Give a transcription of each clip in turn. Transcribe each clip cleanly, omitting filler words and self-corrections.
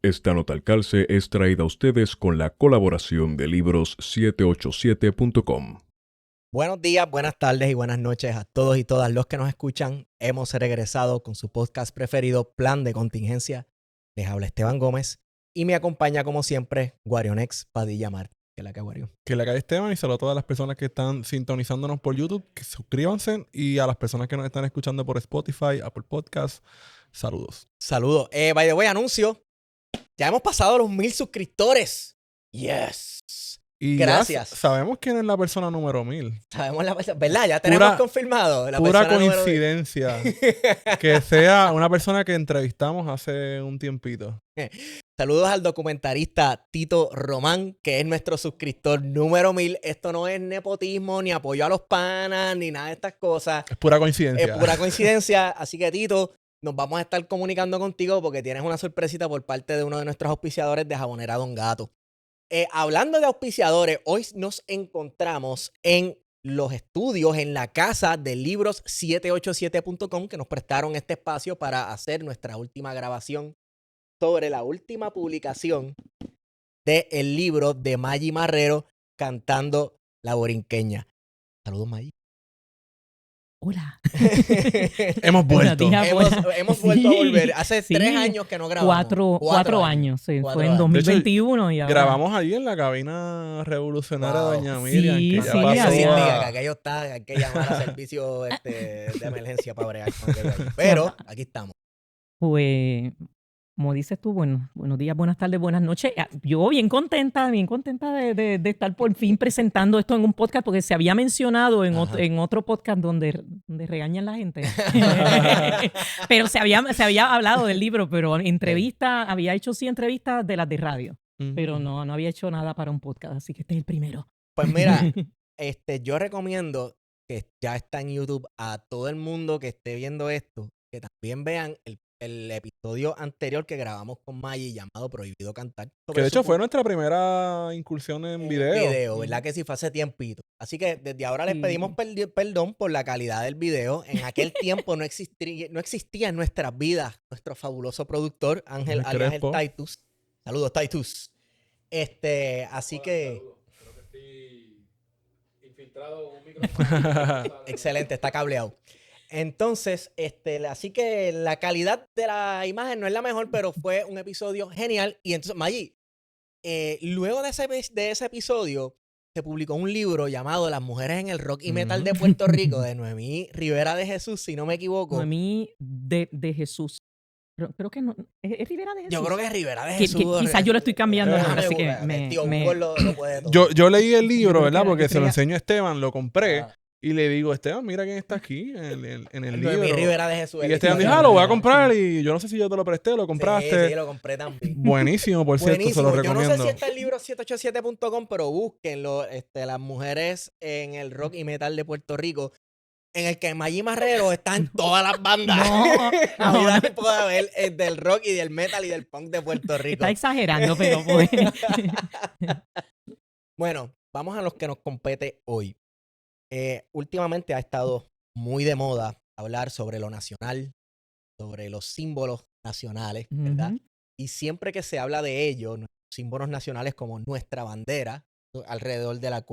Esta nota al calce es traída a ustedes con la colaboración de libros787.com. Buenos días, buenas tardes y buenas noches a todos y todas los que nos escuchan. Hemos regresado con su podcast preferido, Plan de Contingencia. Les habla Esteban Gómez y me acompaña como siempre Guarionex Padilla Mart. ¿Qué la que Guario? Que le cae Esteban y saludo a todas las personas que están sintonizándonos por YouTube, que suscríbanse, y a las personas que nos están escuchando por Spotify, Apple Podcasts, saludos. Saludos. By the way, anuncio. Ya hemos pasado los 1000 suscriptores. Yes. Y Gracias. ya sabemos quién es la persona número 1000. Sabemos la persona, ¿verdad? Ya tenemos confirmado. La Pura persona coincidencia que sea una persona que entrevistamos hace un tiempito. Saludos al documentarista Tito Román, que es nuestro suscriptor número 1000. Esto no es nepotismo, ni apoyo a los panas, ni nada de estas cosas. Es pura coincidencia. Es pura coincidencia. Así que, Tito, nos vamos a estar comunicando contigo porque tienes una sorpresita por parte de uno de nuestros auspiciadores de Jabonera Don Gato. Hablando de auspiciadores, hoy nos encontramos en los estudios, en la casa de libros787.com, que nos prestaron este espacio para hacer nuestra última grabación sobre la última publicación del libro de Maggie Marrero, Cantando la Borinqueña. Saludos, Maggie. Hola. Hemos vuelto. Hemos vuelto a volver. Hace 3 años que no grabamos. 4 años. Sí. Fue en 2021. De hecho, y ahora... grabamos allí en la cabina revolucionaria de Doña Miriam. Sí, que ya sí, pasó que aquello está, hay que llamar a servicio de emergencia para bregar con aquello. Pero aquí estamos. Pues, como dices tú, buenos días, buenas tardes, buenas noches. Yo bien contenta de estar por fin presentando esto en un podcast, porque se había mencionado en otro podcast donde regañan la gente. Pero se había hablado del libro, pero había hecho entrevistas de las de radio, pero no había hecho nada para un podcast, así que este es el primero. Pues mira, yo recomiendo que ya está en YouTube a todo el mundo que esté viendo esto, que también vean el episodio anterior que grabamos con Maggie llamado Prohibido Cantar. Que de hecho fue nuestra primera incursión en video. ¿Verdad que sí? Fue hace tiempito. Así que desde ahora les pedimos perdón por la calidad del video. En aquel tiempo no existía en nuestras vidas nuestro fabuloso productor, Ángel Titus. Saludos, Titus. Así que... Creo que estoy infiltrado en un micrófono. Excelente, está cableado. Entonces, así que la calidad de la imagen no es la mejor, pero fue un episodio genial. Y entonces, Maggie, luego de ese episodio, se publicó un libro llamado Las mujeres en el rock y metal de Puerto Rico, de Noemí Rivera de Jesús, si no me equivoco. Noemí de Jesús. Creo que no. ¿Es Rivera de Jesús? Yo creo que es Rivera de Jesús. Quizás yo lo estoy cambiando. Así que lo puede todo. Yo leí el libro, ¿verdad? Porque se lo enseñó a Esteban, lo compré. Y le digo, Esteban, mira quién está aquí en el libro. Mi Rivera de Jesús. Y Esteban dijo, lo voy a comprar. Y yo no sé si yo te lo presté, lo compraste. Sí, lo compré también. Buenísimo, por cierto, se lo recomiendo. Yo no sé si está el libro 787.com, pero búsquenlo. Las mujeres en el rock y metal de Puerto Rico, en el que Maggie Marrero está en todas las bandas. No. Puede haber del rock y del metal y del punk de Puerto Rico. Está exagerando, pero pues. Bueno, vamos a los que nos compete hoy. Últimamente ha estado muy de moda hablar sobre lo nacional, sobre los símbolos nacionales, ¿verdad? Y siempre que se habla de ello, símbolos nacionales como nuestra bandera, alrededor de las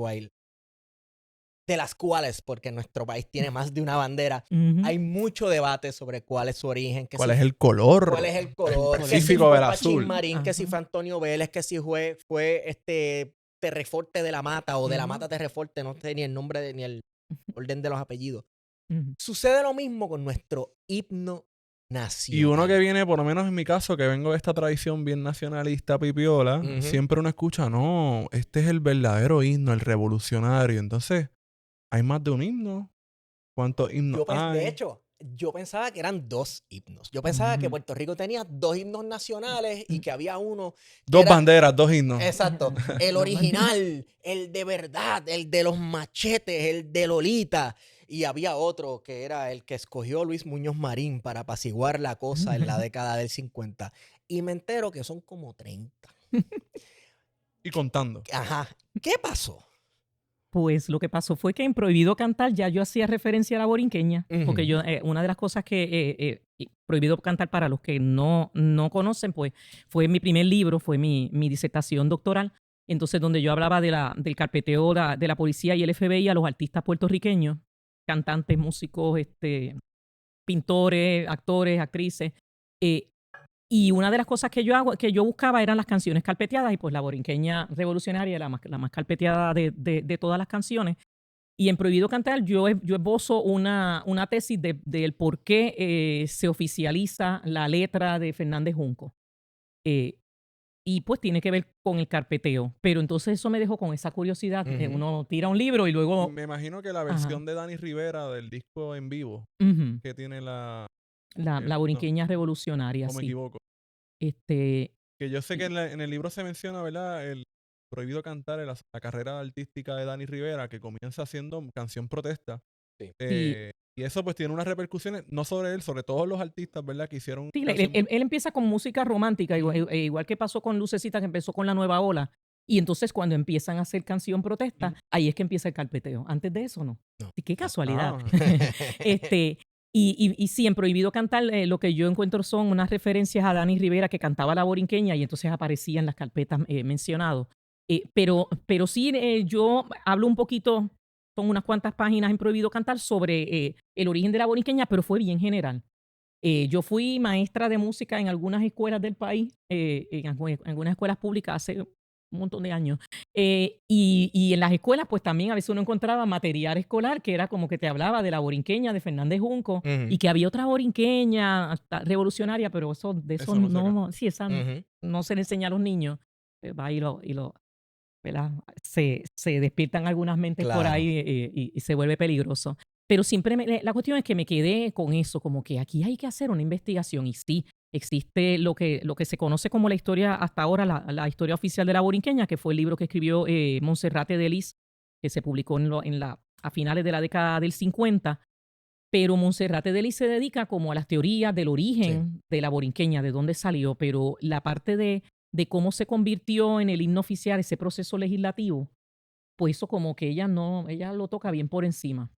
cuales, porque nuestro país tiene más de una bandera, hay mucho debate sobre cuál es su origen. ¿Cuál es el color? ¿Cuál es el color? Específico del azul. Marín, que si fue Antonio Vélez, que si fue Terreforte de la Mata o de la Mata Terreforte, no sé ni el nombre ni el orden de los apellidos. Sucede lo mismo con nuestro himno nacional. Y uno que viene, por lo menos en mi caso, que vengo de esta tradición bien nacionalista, pipiola, siempre uno escucha, no, este es el verdadero himno, el revolucionario. Entonces, ¿hay más de un himno? ¿Cuántos himnos hay? De hecho, yo pensaba que eran 2 himnos. Yo pensaba que Puerto Rico tenía 2 himnos nacionales y que había uno... 2 banderas, 2 himnos. Exacto. El original, el de verdad, el de los machetes, el de Lolita. Y había otro que era el que escogió Luis Muñoz Marín para apaciguar la cosa en la década del 50. Y me entero que son como 30. Y contando. Ajá. ¿Qué pasó? Pues lo que pasó fue que en Prohibido Cantar ya yo hacía referencia a la borinqueña, porque yo, una de las cosas que Prohibido Cantar, para los que no conocen, pues fue mi primer libro, fue mi disertación doctoral, entonces donde yo hablaba del carpeteo de la policía y el FBI a los artistas puertorriqueños, cantantes, músicos, pintores, actores, actrices. Y una de las cosas que yo buscaba eran las canciones carpeteadas, y pues la borinqueña revolucionaria, la más carpeteada de todas las canciones. Y en Prohibido Cantar yo esbozo una tesis del por qué se oficializa la letra de Fernández Junco. Y pues tiene que ver con el carpeteo. Pero entonces eso me dejó con esa curiosidad. Uno tira un libro y luego... Me imagino que la versión de Dani Rivera del disco en vivo, que tiene la borinqueña revolucionaria, no me sí. equivoco. Que yo sé que en el libro se menciona, ¿verdad? El Prohibido Cantar, la carrera artística de Dani Rivera, que comienza haciendo canción protesta. Sí. Y eso pues tiene unas repercusiones, no sobre él, sobre todos los artistas, ¿verdad? Que hicieron... Sí, él empieza con música romántica, igual que pasó con Lucecita, que empezó con la nueva ola. Y entonces cuando empiezan a hacer canción protesta, ahí es que empieza el carpeteo. Antes de eso, no. Qué casualidad. Y sí, en Prohibido Cantar, lo que yo encuentro son unas referencias a Dani Rivera, que cantaba la borinqueña, y entonces aparecía en las carpetas mencionados. Pero sí, yo hablo un poquito, son unas cuantas páginas en Prohibido Cantar sobre el origen de la borinqueña, pero fue bien general. Yo fui maestra de música en algunas escuelas del país, en algunas escuelas públicas hace un montón de años. Y en las escuelas, pues también a veces uno encontraba material escolar que era como que te hablaba de la borinqueña de Fernández Junco, y que había otra borinqueña revolucionaria, pero eso no, sí, esa no se le enseña a los niños. Va y lo ¿verdad? Se despiertan algunas mentes por ahí y se vuelve peligroso. Pero siempre la cuestión es que me quedé con eso, como que aquí hay que hacer una investigación. Y sí, existe lo que se conoce como la historia hasta ahora, la historia oficial de la borinqueña, que fue el libro que escribió Monserrate Delis, que se publicó a finales de la década del 50. Pero Monserrate Delis se dedica como a las teorías del origen de la borinqueña, de dónde salió, pero la parte de cómo se convirtió en el himno oficial, ese proceso legislativo, pues eso como que ella lo toca bien por encima.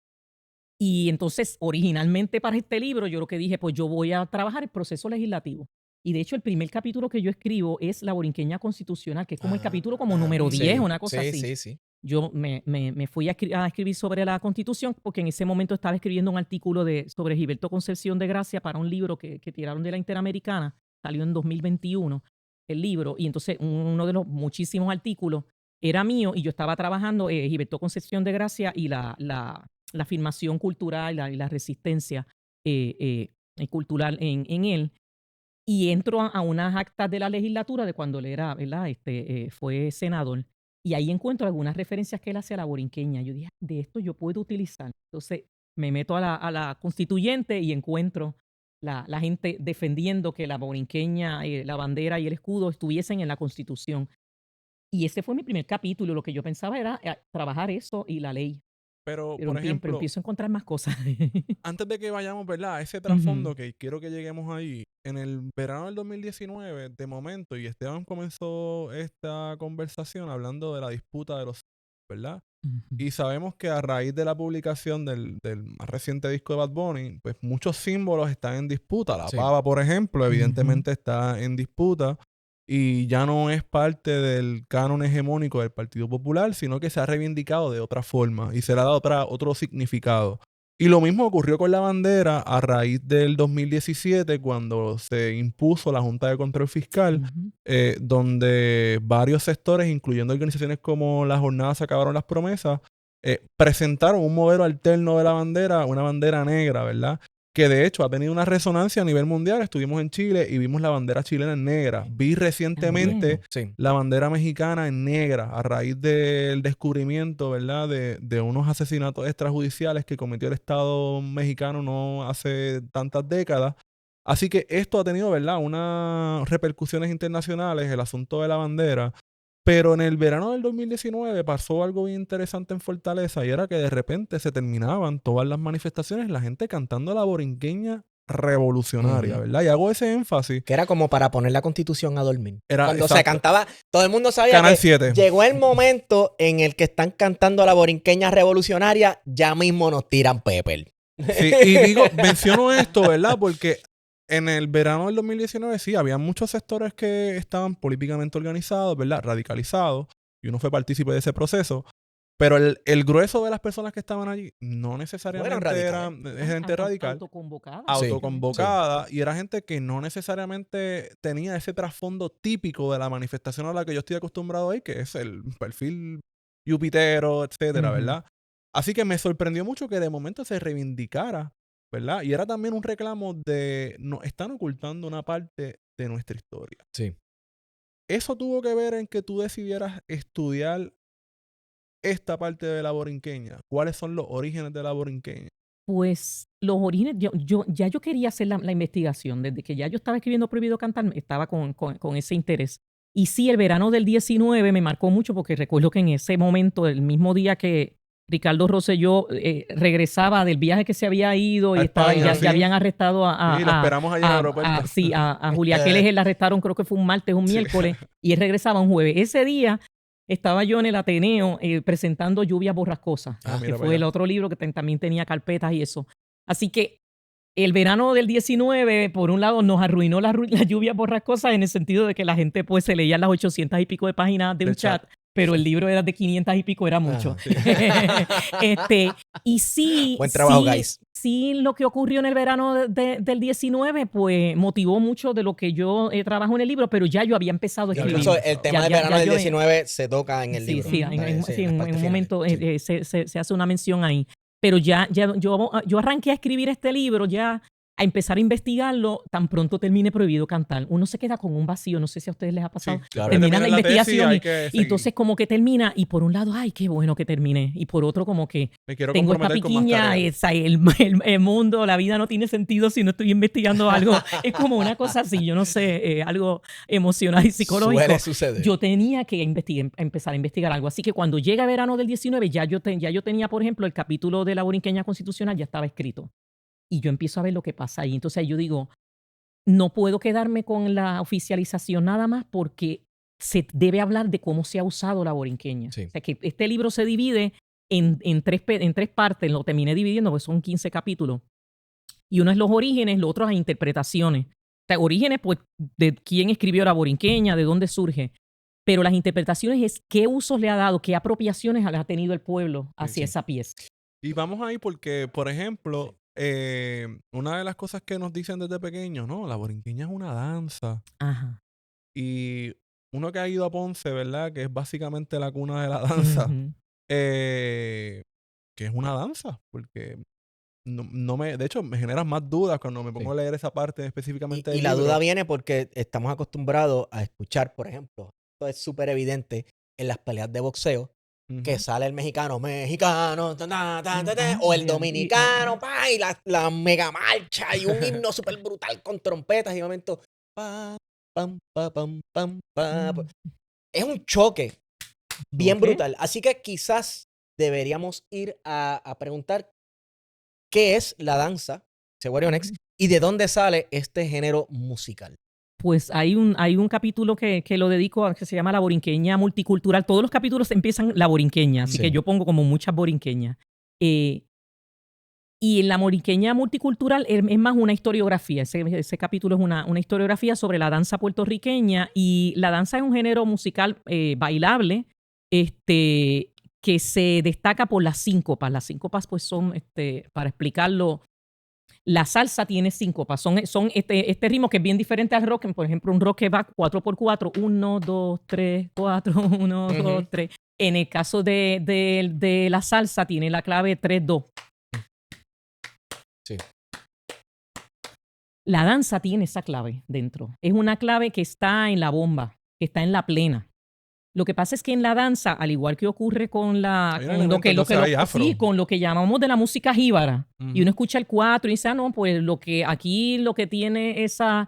Y entonces, originalmente para este libro, yo lo que dije, pues yo voy a trabajar el proceso legislativo. Y de hecho, el primer capítulo que yo escribo es la borinqueña constitucional, que es como el capítulo como número 10, una cosa así. Sí. Yo me fui a escribir sobre la Constitución, porque en ese momento estaba escribiendo un artículo sobre Gilberto Concepción de Gracia para un libro que tiraron de la Interamericana, salió en 2021 el libro, y entonces uno de los muchísimos artículos era mío, y yo estaba trabajando Gilberto Concepción de Gracia y la afirmación cultural y la resistencia cultural en él. Y entro a unas actas de la legislatura de cuando él era, ¿verdad? Fue senador. Y ahí encuentro algunas referencias que él hace a la borinqueña. Yo dije, de esto yo puedo utilizar. Entonces me meto a la constituyente y encuentro la gente defendiendo que la borinqueña, la bandera y el escudo estuviesen en la Constitución. Y ese fue mi primer capítulo. Lo que yo pensaba era trabajar eso y la ley. Pero por Pero ejemplo, empiezo a encontrar más cosas. antes de que vayamos, ¿verdad? A ese trasfondo que quiero que lleguemos ahí, en el verano del 2019, de momento, y Esteban comenzó esta conversación hablando de la disputa de los, ¿verdad? Y sabemos que a raíz de la publicación del más reciente disco de Bad Bunny, pues muchos símbolos están en disputa. La pava, por ejemplo, evidentemente está en disputa y ya no es parte del canon hegemónico del Partido Popular, sino que se ha reivindicado de otra forma y se le ha dado otro significado. Y lo mismo ocurrió con la bandera a raíz del 2017, cuando se impuso la Junta de Control Fiscal, donde varios sectores, incluyendo organizaciones como la Jornada Se Acabaron las Promesas, presentaron un modelo alterno de la bandera, una bandera negra, ¿verdad? Que de hecho ha tenido una resonancia a nivel mundial. Estuvimos en Chile y vimos la bandera chilena en negra. Vi recientemente la bandera mexicana en negra a raíz del descubrimiento, ¿verdad? De unos asesinatos extrajudiciales que cometió el Estado mexicano no hace tantas décadas. Así que esto ha tenido, ¿verdad?, unas repercusiones internacionales, el asunto de la bandera. Pero en el verano del 2019 pasó algo bien interesante en Fortaleza, y era que de repente se terminaban todas las manifestaciones, la gente cantando la borinqueña revolucionaria, ¿verdad? Y hago ese énfasis. Que era como para poner la Constitución a dormir. Cuando Exacto. se cantaba, todo el mundo sabía Canal que 7. llegó el momento en el que están cantando la borinqueña revolucionaria, ya mismo nos tiran pepper. Sí, y digo, menciono esto, ¿verdad? Porque en el verano del 2019 sí, había muchos sectores que estaban políticamente organizados, ¿verdad? Radicalizados, y uno fue partícipe de ese proceso. Pero el grueso de las personas que estaban allí no necesariamente era gente radical, autoconvocada, y era gente que no necesariamente tenía ese trasfondo típico de la manifestación a la que yo estoy acostumbrado ahí, que es el perfil yupitero, etcétera, ¿verdad? Así que me sorprendió mucho que de momento se reivindicara, ¿verdad? Y era también un reclamo de nos están ocultando una parte de nuestra historia. Sí. Eso tuvo que ver en que tú decidieras estudiar esta parte de la borinqueña. ¿Cuáles son los orígenes de la borinqueña? Pues los orígenes, yo quería hacer la investigación. Desde que ya yo estaba escribiendo Prohibido Cantar, estaba con ese interés. Y sí, el verano del 19 me marcó mucho porque recuerdo que en ese momento, el mismo día que Ricardo Rosselló regresaba del viaje que se había ido y España, ya habían arrestado sí, lo esperamos allá en el aeropuerto. a Julia Keles, la arrestaron creo que fue un martes, un miércoles, y él regresaba un jueves. Ese día estaba yo en el Ateneo presentando Lluvias Borrascosas, que fue el otro libro que también tenía carpetas y eso. Así que el verano del 19, por un lado, nos arruinó la lluvia borrascosa en el sentido de que la gente pues se leía las 800 y pico de páginas de un chat, pero el libro era de 500 y pico, era mucho. Sí. Y sí, buen trabajo, guys. Sí, lo que ocurrió en el verano del 19, pues motivó mucho de lo que yo trabajo en el libro, pero ya yo había empezado a escribir. Incluso el tema del verano del 19 se toca en el libro. Sí, en un momento se hace una mención ahí. Pero yo arranqué a escribir este libro, ya a empezar a investigarlo, tan pronto termine Prohibido Cantar. Uno se queda con un vacío, no sé si a ustedes les ha pasado. Sí, claro. Termina la investigación y entonces como que termina, y por un lado, ay, qué bueno que terminé, y por otro como que tengo esta piquiña, el mundo, la vida no tiene sentido si no estoy investigando algo. Es como una cosa así, yo no sé, algo emocional y psicológico. Suele suceder. Yo tenía que empezar a investigar algo. Así que cuando llega verano del 19, ya yo tenía, por ejemplo, el capítulo de la Borinqueña Constitucional ya estaba escrito. Y yo empiezo a ver lo que pasa ahí. Entonces yo digo, no puedo quedarme con la oficialización nada más porque se debe hablar de cómo se ha usado la borinqueña. Sí. O sea, que este libro se divide en tres partes. Lo terminé dividiendo porque son 15 capítulos. Y uno es los orígenes, lo otro es las interpretaciones. O sea, orígenes, pues, de quién escribió la borinqueña, de dónde surge. Pero las interpretaciones es qué usos le ha dado, qué apropiaciones ha tenido el pueblo hacia esa pieza. Y vamos ahí porque, por ejemplo, una de las cosas que nos dicen desde pequeños, ¿no? La borinqueña es una danza. Ajá. Y uno que ha ido a Ponce, ¿verdad? Que es básicamente la cuna de la danza. Que es una danza. Porque de hecho, me generan más dudas cuando me pongo a leer esa parte específicamente del y la libro. duda viene porque estamos acostumbrados a escuchar, por ejemplo, esto es súper evidente en las peleas de boxeo, que sale el mexicano, o el dominicano, y la mega marcha y un himno súper brutal con trompetas y momentos. Es un choque bien brutal. Así que quizás deberíamos ir a preguntar qué es la danza, Next, y de dónde sale este género musical. Pues hay un capítulo que lo dedico a que se llama La Borinqueña Multicultural. Todos los capítulos empiezan La Borinqueña, así que yo pongo como muchas borinqueñas. Y en La Borinqueña Multicultural es más una historiografía. Ese capítulo es una historiografía sobre la danza puertorriqueña, y la danza es un género musical bailable que se destaca por las síncopas. Las síncopas pues son, para explicarlo, la salsa tiene síncopas. Son este ritmo que es bien diferente al rock. Por ejemplo, un rock que va 4x4. 1, 2, 3, 4, 1, 2, 3. En el caso de la salsa tiene la clave 3-2. Sí. La danza tiene esa clave dentro. Es una clave que está en la bomba, que está en la plena. Lo que pasa es que en la danza, al igual que ocurre con lo que llamamos de la música jíbara, y uno escucha el 4 y dice, no, pues lo que tiene esa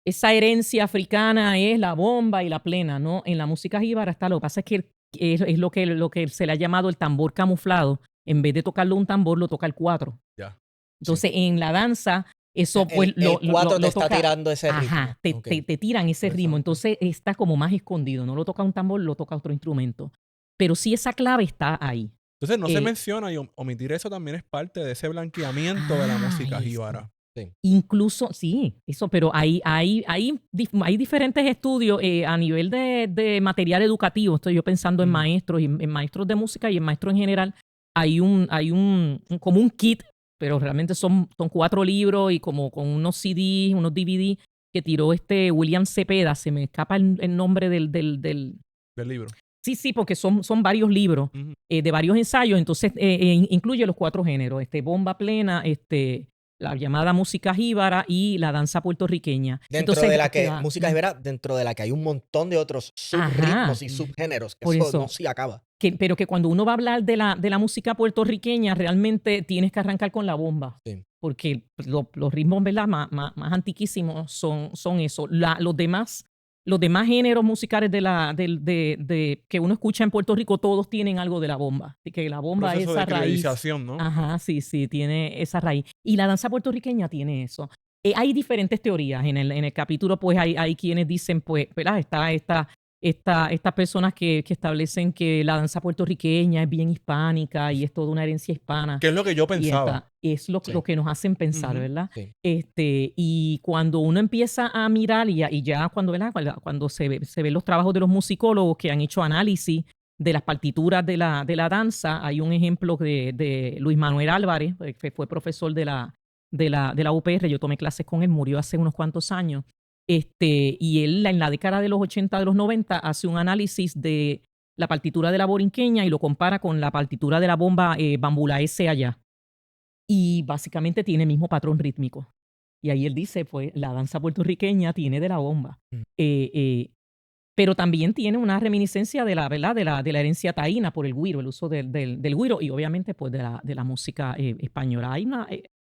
herencia africana es la bomba y la plena, ¿no? En la música jíbara está, lo que pasa es que es lo que se le ha llamado el tambor camuflado. En vez de tocarlo un tambor, lo toca el 4. Ya. Entonces, en la danza, eso pues el 4 te está toca. tirando ese ritmo. Ajá, te tiran ese ritmo. Entonces, está como más escondido. No lo toca un tambor, lo toca otro instrumento. Pero sí esa clave está ahí. Entonces no se menciona y omitir eso también es parte de ese blanqueamiento de la música jíbara. Sí. Incluso, sí, eso, pero hay diferentes estudios a nivel de material educativo. Estoy yo pensando en maestros, y en maestros de música y en maestros en general. Hay como un kit, pero realmente son 4 libros y como con unos CDs, unos DVD que tiró William Cepeda. Se me escapa el nombre del libro. Sí, porque son varios libros de varios ensayos. Entonces, incluye los 4 géneros, bomba plena, la llamada música jíbara y la danza puertorriqueña. Dentro de la que, música jíbara, dentro de la que hay un montón de otros subritmos y subgéneros, que eso no se acaba. Pero que cuando uno va a hablar de la música puertorriqueña, realmente tienes que arrancar con la bomba. Sí. Porque los ritmos, ¿verdad?, más antiquísimos son eso. Los demás géneros musicales que uno escucha en Puerto Rico, todos tienen algo de la bomba. Así que la bomba es esa raíz. ¿No? Ajá, sí, tiene esa raíz. Y la danza puertorriqueña tiene eso. Hay diferentes teorías. En el capítulo, pues, hay quienes dicen, pues, ¿verdad? Estas personas que establecen que la danza puertorriqueña es bien hispánica y es toda una herencia hispana. Que es lo que yo pensaba. Es lo que nos hacen pensar, ¿verdad? Sí. Y cuando uno empieza a mirar y ya cuando se ven los trabajos de los musicólogos que han hecho análisis de las partituras de la danza, hay un ejemplo de Luis Manuel Álvarez, que fue profesor de la UPR. Yo tomé clases con él, murió hace unos cuantos años. Y él en la década de los 80, de los 90, hace un análisis de la partitura de la borinqueña y lo compara con la partitura de la bomba bambulaense allá. Y básicamente tiene el mismo patrón rítmico. Y ahí él dice, pues, la danza puertorriqueña tiene de la bomba. Pero también tiene una reminiscencia de la herencia taína por el güiro, el uso del güiro, y obviamente pues de la música española.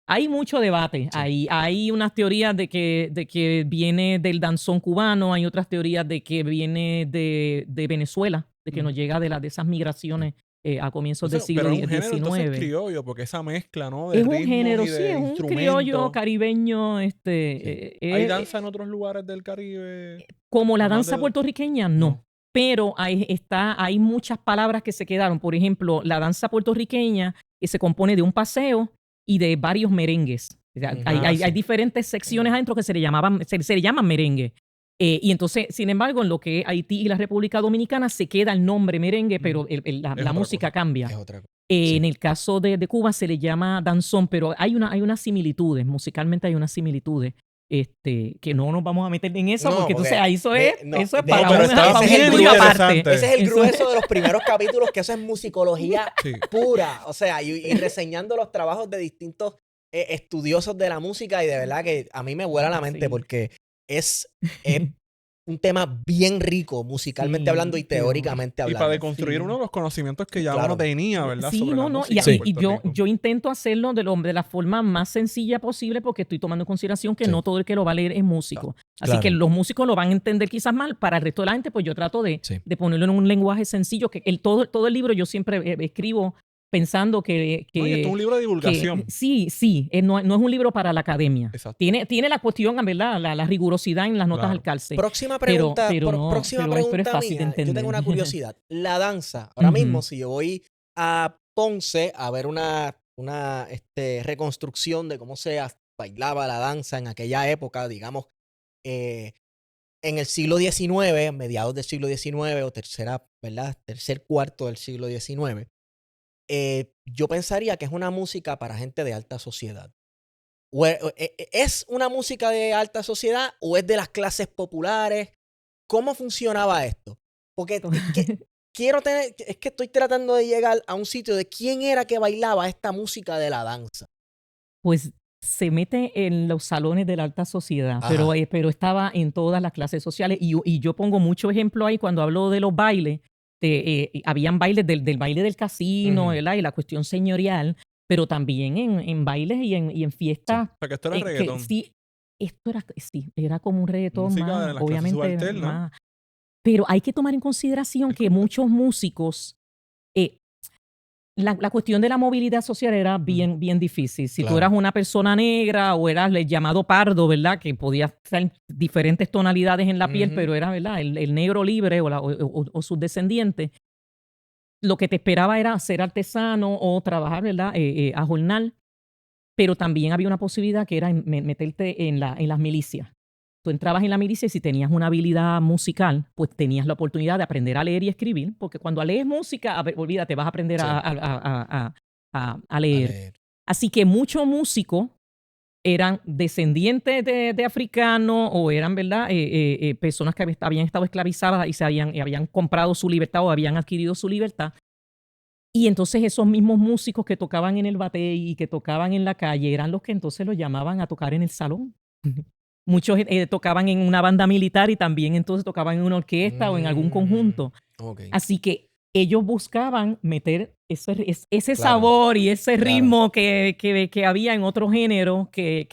Hay mucho debate. Sí. Hay unas teorías de que viene del danzón cubano, hay otras teorías de que viene de Venezuela, de que nos llega de esas migraciones a comienzos del siglo XIX. Pero es un género entonces criollo, porque esa mezcla, ¿no? De es un género, sí, es un criollo caribeño. ¿Hay danza en otros lugares del Caribe? Como la danza puertorriqueña, no. Pero hay muchas palabras que se quedaron. Por ejemplo, la danza puertorriqueña se compone de un paseo y de varios merengues. O sea, hay diferentes secciones adentro que se le llaman merengue. Y entonces, sin embargo, en lo que es Haití y la República Dominicana se queda el nombre merengue, pero la música cambia. Es otra cosa. En el caso de Cuba se le llama danzón, pero hay unas similitudes, musicalmente hay unas similitudes. Que no nos vamos a meter en eso, porque entonces eso es para un estudio aparte. Ese es el grueso de los primeros capítulos, que eso es musicología pura. O sea, y reseñando los trabajos de distintos estudiosos de la música, y de verdad que a mí me vuela la mente porque es un tema bien rico, musicalmente hablando y teóricamente hablando. Y para deconstruir uno de los conocimientos que ya uno tenía, ¿verdad? Sí, y yo intento hacerlo de la forma más sencilla posible, porque estoy tomando en consideración que no todo el que lo va a leer es músico. Así que los músicos lo van a entender quizás mal. Para el resto de la gente, pues yo trato de ponerlo en un lenguaje sencillo, que todo el libro yo siempre escribo pensando que Oye, esto es un libro de divulgación. Sí, no es un libro para la academia. Exacto. Tiene la cuestión, ¿verdad? La rigurosidad en las notas al calce. Próxima pregunta, pero es fácil de entender. Yo tengo una curiosidad. La danza, ahora mismo, si yo voy a Ponce a ver una reconstrucción de cómo se bailaba la danza en aquella época, digamos, en el siglo XIX, mediados del siglo XIX o tercer cuarto del siglo XIX, yo pensaría que es una música para gente de alta sociedad. ¿Es una música de alta sociedad o es de las clases populares? ¿Cómo funcionaba esto? Porque es que estoy tratando de llegar a un sitio de quién era que bailaba esta música de la danza. Pues se mete en los salones de la alta sociedad, pero estaba en todas las clases sociales. Y yo pongo mucho ejemplo ahí cuando hablo de los bailes. Habían bailes del baile del casino, ¿verdad? Y la cuestión señorial, pero también en bailes y en fiestas. O sea, que esto era reggaetón. Era como un reggaetón música más, de las obviamente. Más. Pero hay que tomar en consideración que muchos músicos la cuestión de la movilidad social era bien difícil. Si tú eras una persona negra o eras el llamado pardo, ¿verdad? Que podías ser diferentes tonalidades en la piel, pero era, ¿verdad? El negro libre o sus descendientes. Lo que te esperaba era ser artesano o trabajar, ¿verdad? A jornal. Pero también había una posibilidad que era meterte en las milicias. Tú entrabas en la milicia y si tenías una habilidad musical, pues tenías la oportunidad de aprender a leer y escribir, porque cuando lees música, olvídate, vas a aprender a leer. Así que muchos músicos eran descendientes de africanos o eran, ¿verdad? Personas que habían estado esclavizadas y habían comprado su libertad o habían adquirido su libertad. Y entonces esos mismos músicos que tocaban en el batey y que tocaban en la calle eran los que entonces los llamaban a tocar en el salón. Muchos tocaban en una banda militar y también entonces tocaban en una orquesta o en algún conjunto. Okay. Así que ellos buscaban meter ese sabor y ese ritmo que había en otro género que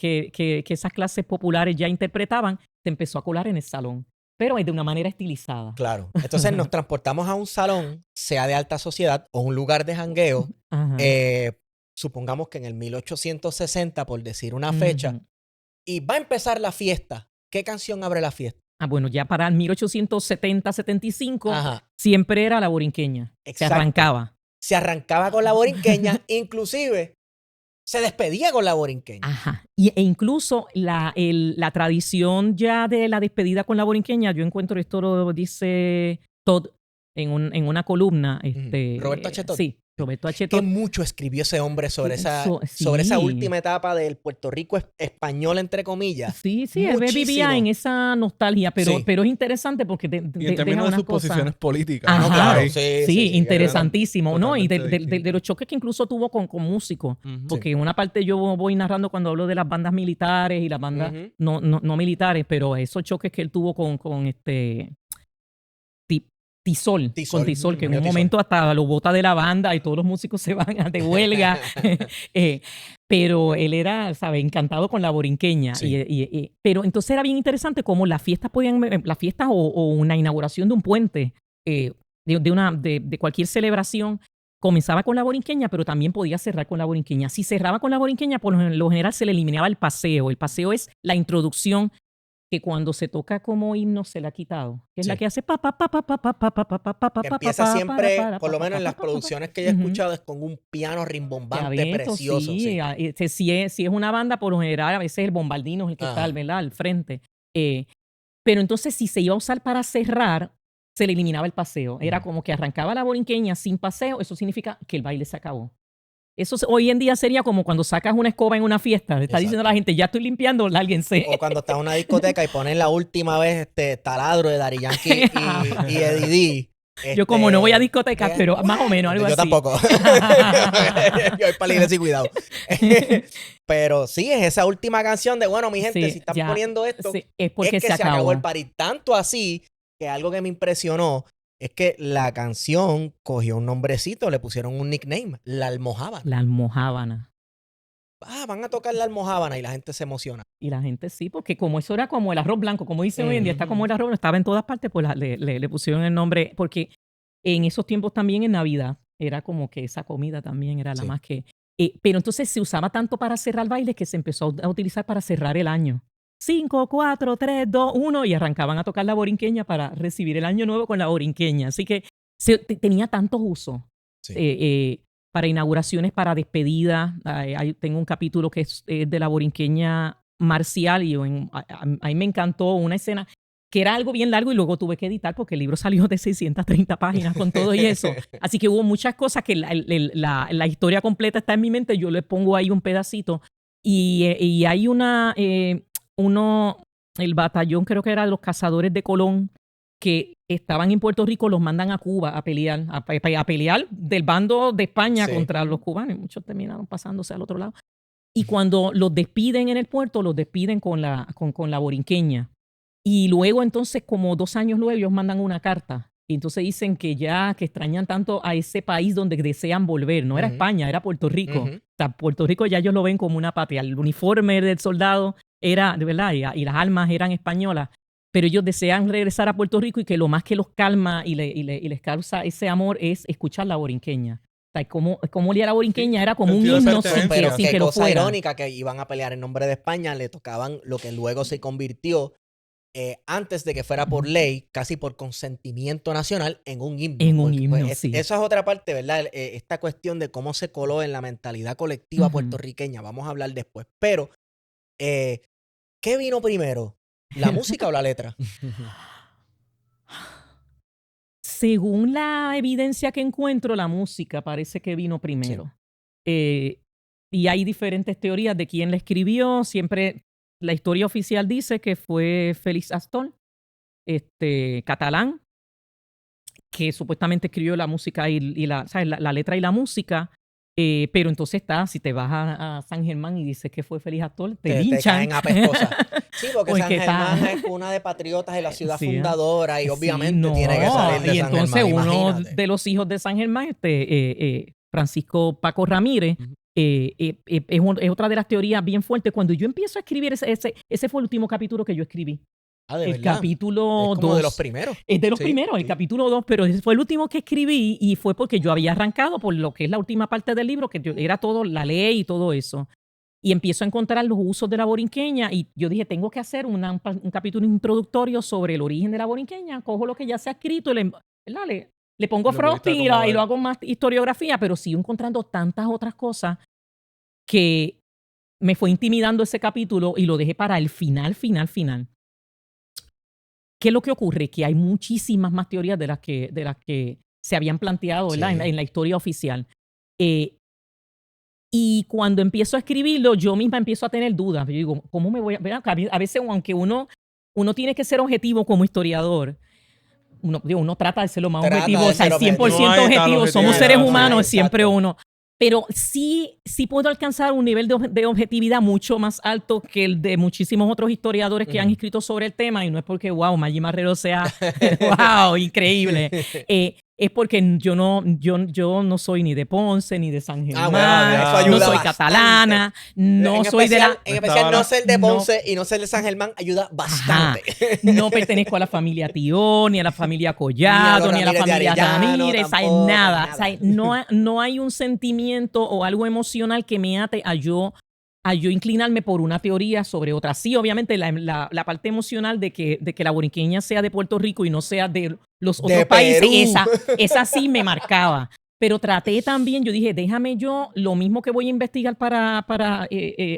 esas clases populares ya interpretaban, se empezó a colar en el salón, pero de una manera estilizada. Claro. Entonces nos transportamos a un salón, sea de alta sociedad o un lugar de jangueo. Supongamos que en el 1860, por decir una fecha, y va a empezar la fiesta. ¿Qué canción abre la fiesta? Bueno, ya para el 1870-75 siempre era la borinqueña. Exacto. Se arrancaba con la borinqueña, inclusive se despedía con la borinqueña. E incluso la tradición ya de la despedida con la borinqueña, yo encuentro esto lo dice Todd en una columna. Roberto H. Todd. Sí. Roberto H. Todd. Que mucho escribió ese hombre sobre esa última etapa del Puerto Rico español, entre comillas. Sí, él vivía en esa nostalgia, pero es interesante porque y en términos de sus posiciones políticas. Claro, sí, interesantísimo. ¿No? Y de los choques que incluso tuvo con músicos. Porque en una parte yo voy narrando cuando hablo de las bandas militares y las bandas no militares, pero esos choques que él tuvo con Tisol, que en un momento hasta lo bota de la banda y todos los músicos se van de huelga. Pero él era, ¿sabes? Encantado con la borinqueña. Sí. Pero entonces era bien interesante cómo las fiestas o una inauguración de un puente, de cualquier celebración, comenzaba con la borinqueña, pero también podía cerrar con la borinqueña. Si cerraba con la borinqueña, por lo general se le eliminaba el paseo. El paseo es la introducción que cuando se toca como himno se le ha quitado, que es la que hace que empieza siempre, por lo menos en las producciones que yo he escuchado, es con un piano rimbombante precioso. Si es una banda, por lo general, a veces el bombardino es el que está, ¿verdad?, al frente. Pero entonces, si se iba a usar para cerrar, se le eliminaba el paseo. Era como que arrancaba la borinqueña sin paseo, eso significa que el baile se acabó. Eso hoy en día sería como cuando sacas una escoba en una fiesta. Le está diciendo a la gente, ya estoy limpiando, lárguense. O cuando estás en una discoteca y ponen la última vez Taladro de Daddy Yankee y Eddie D. Yo como no voy a discotecas, pero más o menos algo yo así. Yo tampoco. Yo voy para la iglesia y cuidado. Pero sí, es esa última canción de, bueno, mi gente, si están poniendo esto, es porque es que se acabó el party. Tanto así que algo que me impresionó es que la canción cogió un nombrecito, le pusieron un nickname, La Almojábana. La Almojábana. Van a tocar La Almojábana y la gente se emociona. Y la gente sí, porque como eso era como el arroz blanco, como dicen hoy en día, está como el arroz, estaba en todas partes, pues le pusieron el nombre, porque en esos tiempos también en Navidad era como que esa comida también era la más que... pero entonces se usaba tanto para cerrar bailes que se empezó a utilizar para cerrar el año. 5, 4, 3, 2, 1 y arrancaban a tocar la borinqueña para recibir el año nuevo con la borinqueña. Así que tenía tantos usos para inauguraciones, para despedidas. Tengo un capítulo que es de la borinqueña marcial y a mí me encantó una escena que era algo bien largo y luego tuve que editar porque el libro salió de 630 páginas con todo y eso. Así que hubo muchas cosas que la historia completa está en mi mente. Yo le pongo ahí un pedacito y hay el batallón creo que era de los cazadores de Colón que estaban en Puerto Rico, los mandan a Cuba a pelear, a pelear del bando de España contra los cubanos. Muchos terminaron pasándose al otro lado. Y cuando los despiden en el puerto, los despiden con la borinqueña. Y luego entonces, como 2 años luego, ellos mandan una carta. Y entonces dicen que extrañan tanto a ese país donde desean volver. No era España, era Puerto Rico. O sea, Puerto Rico ya ellos lo ven como una patria. El uniforme del soldado era, de verdad, y las armas eran españolas. Pero ellos desean regresar a Puerto Rico y que lo más que los calma y les causa ese amor es escuchar la borinqueña. sea, como olía la borinqueña era como un Sentido de himno pertenencia. sin Pero que qué lo cosa fuera. irónica que iban a pelear en nombre de España, le tocaban lo que luego se convirtió, antes de que fuera por ley, casi por consentimiento nacional, en un himno. En un Porque, himno, pues, sí. Eso es otra parte, ¿verdad? Esta cuestión de cómo se coló en la mentalidad colectiva Ujú. puertorriqueña. Vamos a hablar después. Pero, ¿qué vino primero? ¿La música o la letra? Según la evidencia que encuentro, la música parece que vino primero. Y hay diferentes teorías de quién la escribió. Siempre la historia oficial dice que fue Félix Astor, catalán, que supuestamente escribió la música y ¿sabes? La letra y la música. Pero entonces si te vas a San Germán y dices que fue Félix Astor, te Te linchan. caen a pescosas. Sí, porque San Porque Germán es cuna de patriotas y la ciudad Sí, fundadora y sí, obviamente tiene que salir de y San entonces Germán, uno imagínate. de los hijos de San Germán, Francisco Paco Ramírez, es otra de las teorías bien fuertes. Cuando yo empiezo a escribir, ese fue el último capítulo que yo escribí. Ah, ¿de El verdad? capítulo Es como 2. de los primeros. Es de los Sí, primeros, el sí. capítulo 2, pero ese fue el último que escribí y fue porque yo había arrancado por lo que es la última parte del libro, que era todo la ley y todo eso. Y empiezo a encontrar los usos de la borinqueña y yo dije, tengo que hacer un capítulo introductorio sobre el origen de la borinqueña. Cojo lo que ya se ha escrito, ¿verdad? Le pongo Lo volviste a frosting y acomodar. lo hago más historiografía, pero sigo encontrando tantas otras cosas que me fue intimidando ese capítulo y lo dejé para el final. ¿Qué es lo que ocurre? Que hay muchísimas más teorías de las que se habían planteado, ¿verdad? Sí. En la historia oficial. Y cuando empiezo a escribirlo, yo misma empiezo a tener dudas. Yo digo, ¿cómo me voy a...? ¿Verdad? A veces, aunque uno tiene que ser objetivo como historiador, uno trata de ser lo más Trata objetivo, de o sea, ser el 100% objetivo. No hay tal objetivo. Somos objetividad, seres sí. humanos, es siempre Exacto. uno. Pero sí puedo alcanzar un nivel de objetividad mucho más alto que el de muchísimos otros historiadores que han escrito sobre el tema. Y no es porque, wow, Maggi Marrero sea, wow, increíble. Es porque yo no soy ni de Ponce, ni de San Germán, bueno, eso ayuda no soy bastante. catalana, no soy de la... En especial no ser de No. Ponce y no ser de San Germán ayuda bastante. No pertenezco a la familia Tío, ni a la familia Collado, ni a la Ramírez de familia Arellano, Ramírez, ¿sabes? tampoco, Nada. nada. ¿Sabes? No hay un sentimiento o algo emocional que me ate a yo inclinarme por una teoría sobre otra. Sí, obviamente la parte emocional de que la borinqueña sea de Puerto Rico y no sea de los De otros países, Perú. esa sí me marcaba. Pero traté también, yo dije, déjame yo, lo mismo que voy a investigar para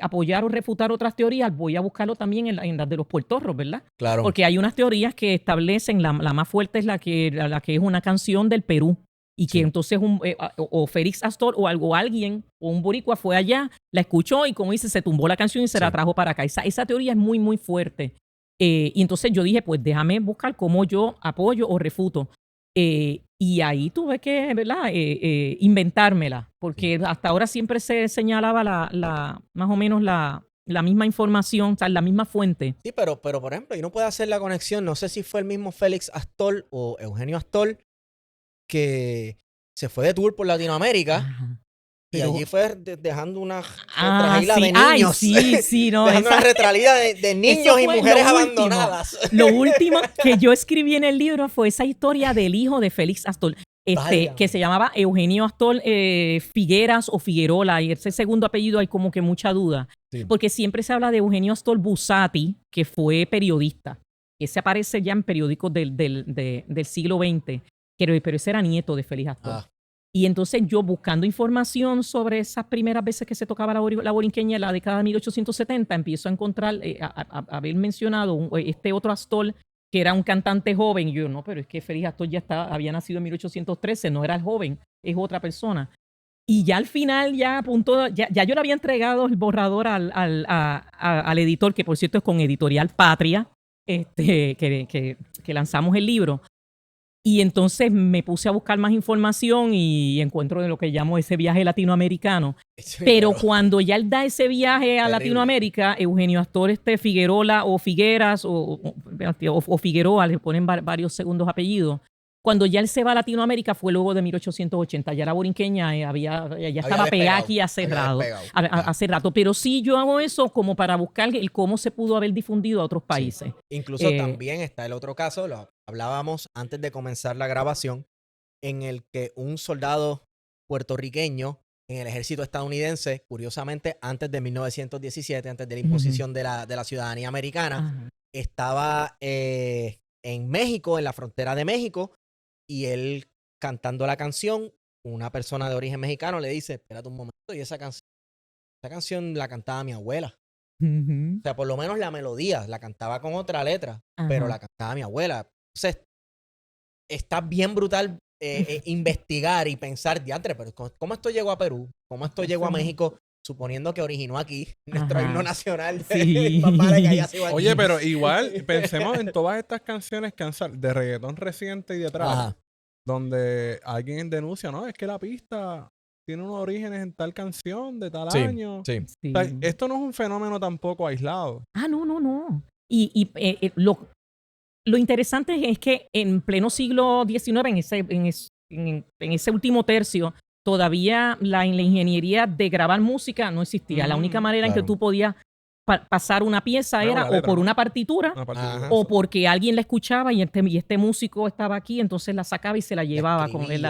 apoyar o refutar otras teorías, voy a buscarlo también en las de los puertorros, ¿verdad? Claro. Porque hay unas teorías que establecen, la más fuerte es la que es una canción del Perú. Y que Sí. entonces o Félix Astor o alguien o un boricua fue allá, la escuchó y como dice, se tumbó la canción y se la trajo para acá. Esa teoría es muy, muy fuerte. Y entonces yo dije, pues déjame buscar cómo yo apoyo o refuto. Y ahí tuve que, ¿verdad? Inventármela, porque hasta ahora siempre se señalaba más o menos la misma información, o sea, la misma fuente. Sí, pero por ejemplo, y no puede hacer la conexión, no sé si fue el mismo Félix Astor o Eugenio Astor que se fue de tour por Latinoamérica Ajá. y Pero- allí fue dejando una Ah, retraída sí. de Ay, niños. sí, no. dejando una retraída de niños y fue mujeres lo último. abandonadas. Lo último que yo escribí en el libro fue esa historia del hijo de Félix Astor, Válgame. que se llamaba Eugenio Astor Figueras o Figuerola, y ese segundo apellido hay como que mucha duda, Sí. porque siempre se habla de Eugenio Astor Bussati, que fue periodista. Ese aparece ya en periódicos del siglo XX, pero ese era nieto de Félix Astor. Ah. Y entonces yo buscando información sobre esas primeras veces que se tocaba la borinqueña en la década de 1870, empiezo a encontrar, a haber mencionado este otro Astor, que era un cantante joven. Y yo, no, pero es que Félix Astor había nacido en 1813, no era el joven, es otra persona. Y ya al final, ya a punto, ya yo le había entregado el borrador al editor, que por cierto es con Editorial Patria, que lanzamos el libro. Y entonces me puse a buscar más información y encuentro de lo que llamo ese viaje latinoamericano. Pero cuando ya él da ese viaje a Terrible. Latinoamérica, Eugenio Astor Figuerola o Figueras o Figueroa, le ponen varios segundos apellidos. Cuando ya él se va a Latinoamérica fue luego de 1880. Ya la borinqueña ya estaba pegada aquí hace rato. Pero sí yo hago eso como para buscar el cómo se pudo haber difundido a otros países. Sí. Incluso también está el otro caso, lo hablábamos antes de comenzar la grabación, en el que un soldado puertorriqueño en el ejército estadounidense, curiosamente, antes de 1917, antes de la imposición de la ciudadanía americana. Estaba en México, en la frontera de México, y él cantando la canción, una persona de origen mexicano le dice, espérate un momento, y esa canción la cantaba mi abuela. O sea, por lo menos la melodía la cantaba con otra letra, pero la cantaba mi abuela. Entonces, está bien brutal investigar y pensar, diantre, pero ¿cómo esto llegó a Perú? ¿Cómo esto llegó a México? Suponiendo que originó aquí nuestro himno nacional. Oye, pero igual, pensemos en todas estas canciones que han de reggaetón reciente y de trap, donde alguien denuncia, ¿no? Es que la pista tiene unos orígenes en tal canción de tal año. O sea, esto no es un fenómeno tampoco aislado. No. Y lo interesante es que en pleno siglo XIX, en ese último tercio, todavía la ingeniería de grabar música no existía. La única manera en que tú podías pasar una pieza era o por una partitura o porque alguien la escuchaba y este músico estaba aquí, entonces la sacaba y se la llevaba con él.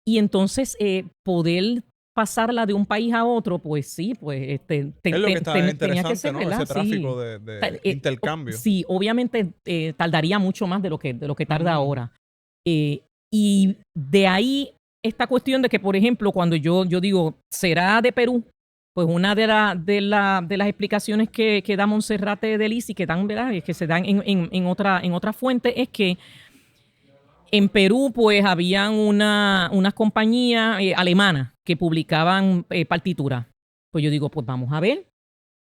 Y entonces poder pasarla de un país a otro, pues sí, pues es lo que está interesante, que ser, ¿no? ¿verdad? Ese tráfico de intercambio. Sí, obviamente tardaría mucho más de lo que tarda ahora. Y de ahí esta cuestión de que, por ejemplo, cuando yo digo, ¿será de Perú? Pues una de las explicaciones que da Monserrate de Lis y que dan, ¿verdad? Que se dan en otra fuente es que en Perú, pues, habían unas compañías alemanas que publicaban partituras. Pues yo digo, pues vamos a ver.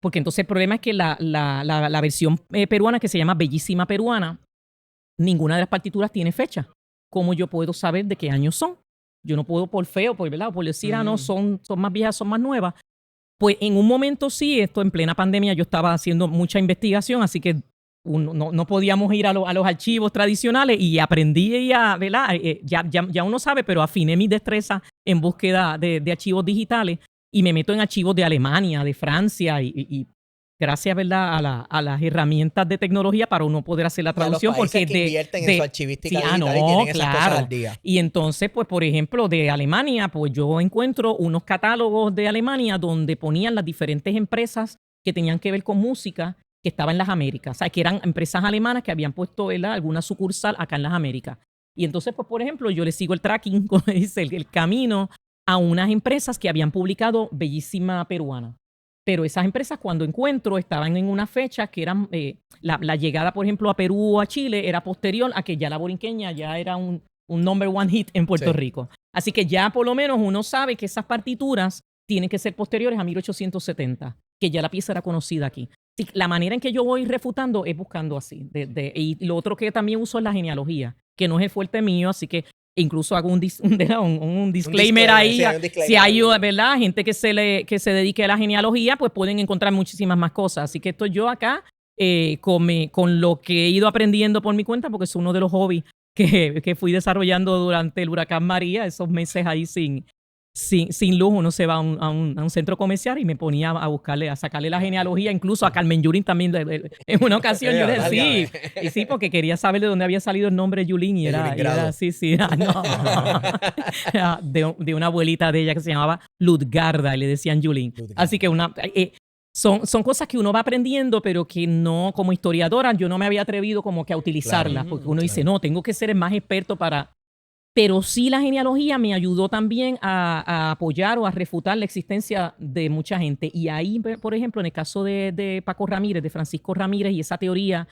Porque entonces el problema es que la versión peruana, que se llama Bellísima Peruana, ninguna de las partituras tiene fecha. ¿Cómo yo puedo saber de qué años son? Yo no puedo por feo, ¿verdad? O por decir, no, son más viejas, son más nuevas. Pues en un momento sí, esto en plena pandemia, yo estaba haciendo mucha investigación, así que no podíamos ir a los archivos tradicionales y aprendí, ¿verdad? Ya uno sabe, pero afiné mi destreza en búsqueda de archivos digitales y me meto en archivos de Alemania, de Francia y gracias, ¿verdad? a las herramientas de tecnología para uno poder hacer la traducción. Porque invierten en su archivística digital y tienen esas cosas al día. Y entonces, pues, por ejemplo, de Alemania, pues yo encuentro unos catálogos de Alemania donde ponían las diferentes empresas que tenían que ver con música que estaban en las Américas. O sea, que eran empresas alemanas que habían puesto, ¿verdad?, alguna sucursal acá en las Américas. Y entonces, pues, por ejemplo, yo le sigo el tracking, como dice, el camino a unas empresas que habían publicado Bellísima Peruana. Pero esas empresas, cuando encuentro, estaban en una fecha que eran, la llegada, por ejemplo, a Perú o a Chile era posterior a que ya la borinqueña ya era un number one hit en Puerto Rico. Así que ya por lo menos uno sabe que esas partituras tienen que ser posteriores a 1870, que ya la pieza era conocida aquí. Así, la manera en que yo voy refutando es buscando así. Y lo otro que también uso es la genealogía, que no es el fuerte mío, así que incluso hago un disclaimer ahí. Si hay, ¿verdad?, gente que se dedique a la genealogía, pues pueden encontrar muchísimas más cosas. Así que estoy yo acá con lo que he ido aprendiendo por mi cuenta, porque es uno de los hobbies que fui desarrollando durante el huracán María, esos meses ahí sin luz. Uno se va a un centro comercial y me ponía a sacarle la genealogía, incluso a Carmen Yulín también. En una ocasión yo le decía, sí, porque quería saber de dónde había salido el nombre Yulín y era de una abuelita de ella que se llamaba Ludgarda y le decían Yulín. Así que son cosas que uno va aprendiendo, pero que no, como historiadora, yo no me había atrevido como que a utilizarlas, porque uno dice, no, tengo que ser el más experto para... Pero sí, la genealogía me ayudó también a apoyar o a refutar la existencia de mucha gente. Y ahí, por ejemplo, en el caso de Paco Ramírez, de Francisco Ramírez, y esa teoría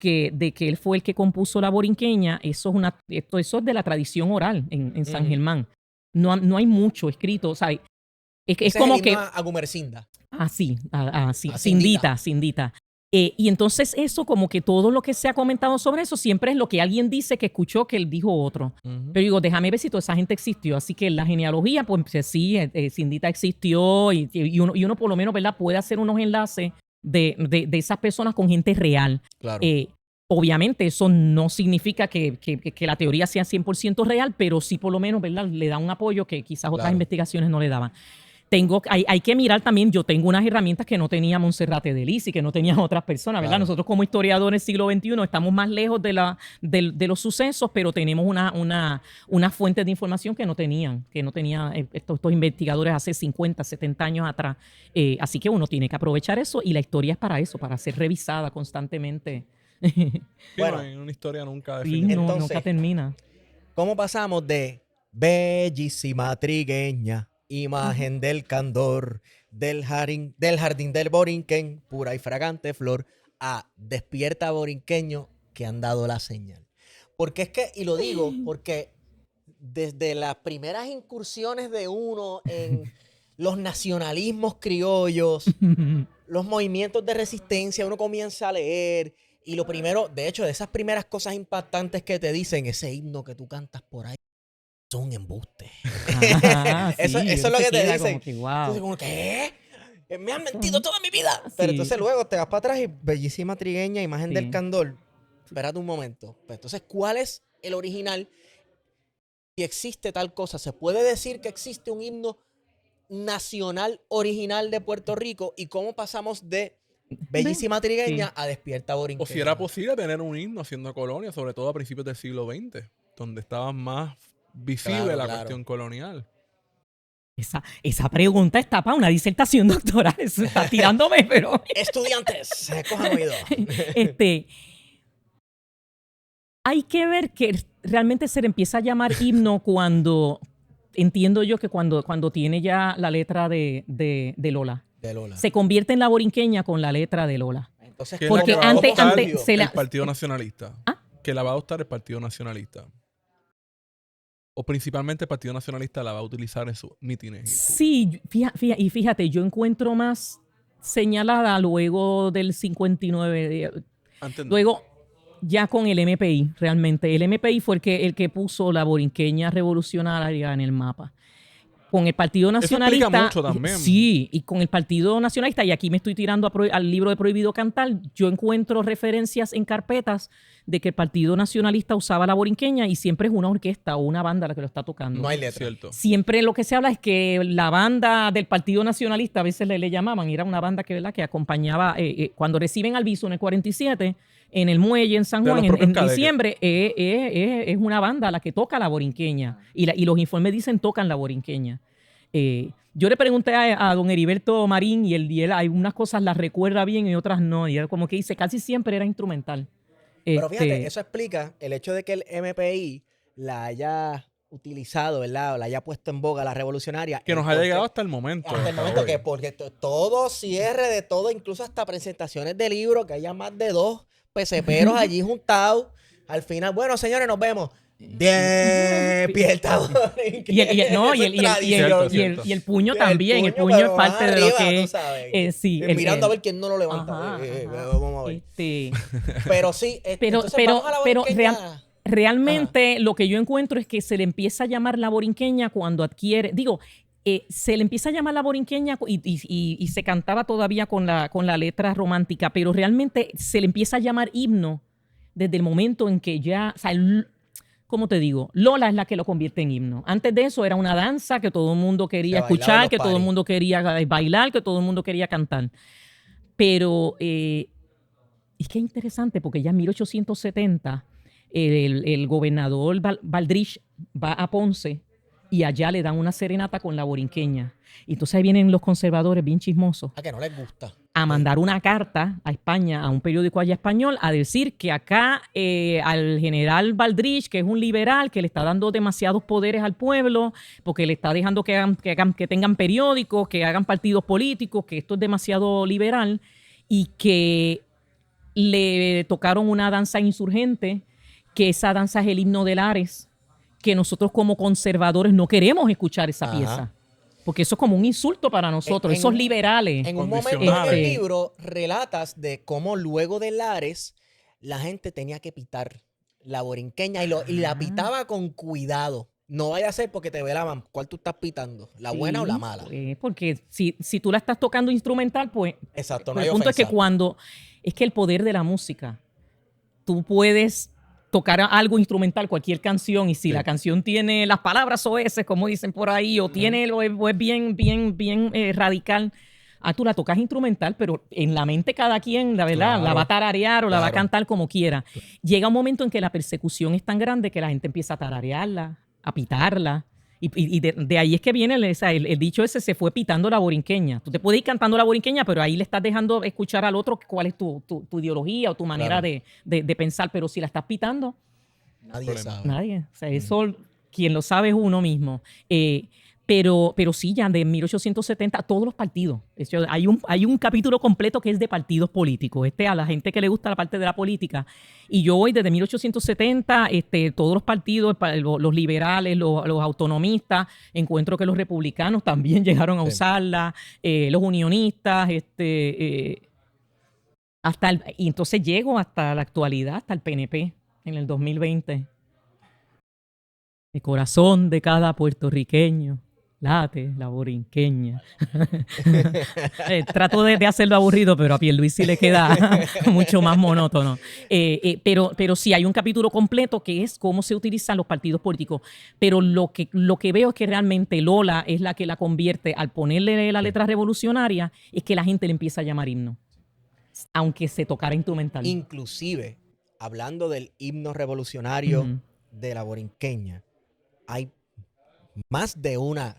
de que él fue el que compuso la borinqueña, eso es de la tradición oral en San Germán. No hay mucho escrito, o sea, es como que... a Gumercinda. Sí, Cindita. Y entonces eso, como que todo lo que se ha comentado sobre eso siempre es lo que alguien dice que escuchó que él dijo otro. Pero digo, déjame ver si toda esa gente existió. Así que la genealogía, pues sí, Cindita existió y uno por lo menos, ¿verdad?, puede hacer unos enlaces de esas personas con gente real. Claro. Obviamente eso no significa que la teoría sea 100% real, pero sí por lo menos, ¿verdad?, le da un apoyo que quizás otras investigaciones no le daban. Hay que mirar también, yo tengo unas herramientas que no tenía Monserrate Delis y que no tenían otras personas, ¿verdad? Claro. Nosotros como historiadores del siglo XXI estamos más lejos de los sucesos, pero tenemos una fuente de información que no tenían estos investigadores hace 50, 70 años atrás. Así que uno tiene que aprovechar eso y la historia es para eso, para ser revisada constantemente. Bueno, una historia nunca Sí, definitiva. Entonces, nunca termina. ¿cómo pasamos de bellísima trigueña, imagen del candor, del jardín del Borinquen, pura y fragante flor, a despierta borinqueño que han dado la señal? Porque es que, y lo digo porque desde las primeras incursiones de uno en los nacionalismos criollos, los movimientos de resistencia, uno comienza a leer y lo primero, de hecho, de esas primeras cosas impactantes que te dicen, ese himno que tú cantas por ahí, es un embuste. Eso es lo que te dicen. Entonces, como, ¿qué? Me han mentido toda mi vida. Pero entonces luego te vas para atrás y bellísima trigueña, imagen del candor. Espérate un momento. Pues entonces, ¿cuál es el original? Si existe tal cosa, ¿se puede decir que existe un himno nacional original de Puerto Rico? ¿Y cómo pasamos de bellísima trigueña a despierta borinqueña? O si era posible tener un himno siendo colonia, sobre todo a principios del siglo XX, donde estaba más visible la cuestión colonial. Esa pregunta está para una disertación doctoral. Eso está tirándome, pero... Estudiantes, cojan oído. Hay que ver que realmente se le empieza a llamar himno cuando... Entiendo yo que cuando tiene ya la letra de Lola. De Lola. Se convierte en la borinqueña con la letra de Lola. Entonces, porque la que va a adoptar antes el Partido Nacionalista. Que la va a adoptar el Partido Nacionalista. O principalmente el Partido Nacionalista la va a utilizar en sus mítines. Sí, fíjate, yo encuentro más señalada luego del 59. Luego, ya con el MPI, realmente. El MPI fue el que puso la borinqueña revolucionaria en el mapa. Con el Partido Nacionalista. Eso explica mucho también. Sí, y con el Partido Nacionalista, y aquí me estoy tirando al libro de Prohibido Cantar, yo encuentro referencias en carpetas de que el Partido Nacionalista usaba la borinqueña y siempre es una orquesta o una banda la que lo está tocando. No hay letra. Cierto. Siempre lo que se habla es que la banda del Partido Nacionalista, a veces le llamaban, era una banda que acompañaba, cuando reciben al Viso en el 47, en el muelle en San Juan, en diciembre, es una banda la que toca la borinqueña. Y los informes dicen tocan la borinqueña. Yo le pregunté a don Heriberto Marín y él hay unas cosas las recuerda bien y otras no. Y él como que dice, casi siempre era instrumental. Pero fíjate, eso explica el hecho de que el MPI la haya utilizado, ¿verdad? O la haya puesto en boga la revolucionaria. Que nos ha llegado hasta el momento. Hasta el momento que porque todo cierre de todo, incluso hasta presentaciones de libros, que haya más de 2 peseperos allí juntados. Al final, bueno, señores, nos vemos. Despierta. Y el puño también. El puño es parte de lo que es. Sí, mirando a ver quién no lo levanta. Vamos a ver. Pero sí. Pero realmente lo que yo encuentro es que se le empieza a llamar la borinqueña cuando adquiere. Se le empieza a llamar la borinqueña y se cantaba todavía con la letra romántica, pero realmente se le empieza a llamar himno desde el momento en que ya, o sea, ¿cómo te digo? Lola es la que lo convierte en himno. Antes de eso era una danza que todo el mundo quería escuchar, que todo el mundo quería bailar, que todo el mundo quería cantar. Pero es que es interesante porque ya en 1870 el gobernador Valdrich va a Ponce y allá le dan una serenata con la borinqueña. Y entonces ahí vienen los conservadores bien chismosos. A que no les gusta. A mandar una carta a España, a un periódico allá español, a decir que acá al general Valdrich, que es un liberal, que le está dando demasiados poderes al pueblo, porque le está dejando que tengan periódicos, que hagan partidos políticos, que esto es demasiado liberal, y que le tocaron una danza insurgente, que esa danza es el himno de Lares, que nosotros como conservadores no queremos escuchar esa pieza. Porque eso es como un insulto para nosotros, esos liberales. En un momento en el libro relatas de cómo luego de Lares la gente tenía que pitar la borinqueña y la pitaba con cuidado. No vaya a ser porque te velaban cuál tú estás pitando, la buena o la mala. Porque si tú la estás tocando instrumental, pues... Exacto, no hay hay el punto ofensa. es que el poder de la música, tú puedes tocar algo instrumental, cualquier canción, y si la canción tiene las palabras oeses, como dicen por ahí, o tiene o es bien radical, tú la tocas instrumental, pero en la mente cada quien, la verdad, la va a tararear o la va a cantar como quiera. Llega un momento en que la persecución es tan grande que la gente empieza a tararearla, a pitarla. Y de ahí es que viene el dicho ese, se fue pitando la borinqueña. Tú te puedes ir cantando la borinqueña, pero ahí le estás dejando escuchar al otro cuál es tu ideología o tu manera de pensar. Pero si la estás pitando, nadie sabe. Nadie. O sea, eso quien lo sabe es uno mismo. Pero sí, ya de 1870, todos los partidos. Hay un capítulo completo que es de partidos políticos. A la gente que le gusta la parte de la política. Y yo hoy, desde 1870, todos los partidos, los liberales, los autonomistas, encuentro que los republicanos también llegaron a usarla, los unionistas, y entonces llego hasta la actualidad, hasta el PNP, en el 2020. El corazón de cada puertorriqueño late la borinqueña. Trato de hacerlo aburrido, pero a Pierluisi le queda mucho más monótono. Pero sí, hay un capítulo completo que es cómo se utilizan los partidos políticos. Pero lo que veo es que realmente Lola es la que la convierte, al ponerle la letra revolucionaria, es que la gente le empieza a llamar himno, aunque se tocara instrumental. Inclusive, hablando del himno revolucionario de la borinqueña, hay más de una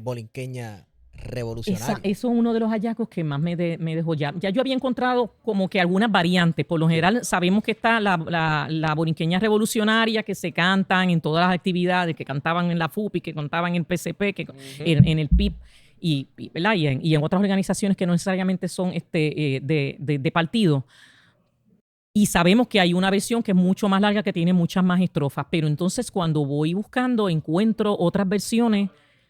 borinqueña revolucionaria. Eso es uno de los hallazgos que más me dejó ya. Ya yo había encontrado como que algunas variantes. Por lo general sabemos que está la borinqueña revolucionaria que se cantan en todas las actividades, que cantaban en la FUPI, que cantaban en el PCP, en el PIB. Y en otras organizaciones que no necesariamente son de partido. Y sabemos que hay una versión que es mucho más larga, que tiene muchas más estrofas. Pero entonces cuando voy buscando, encuentro otras versiones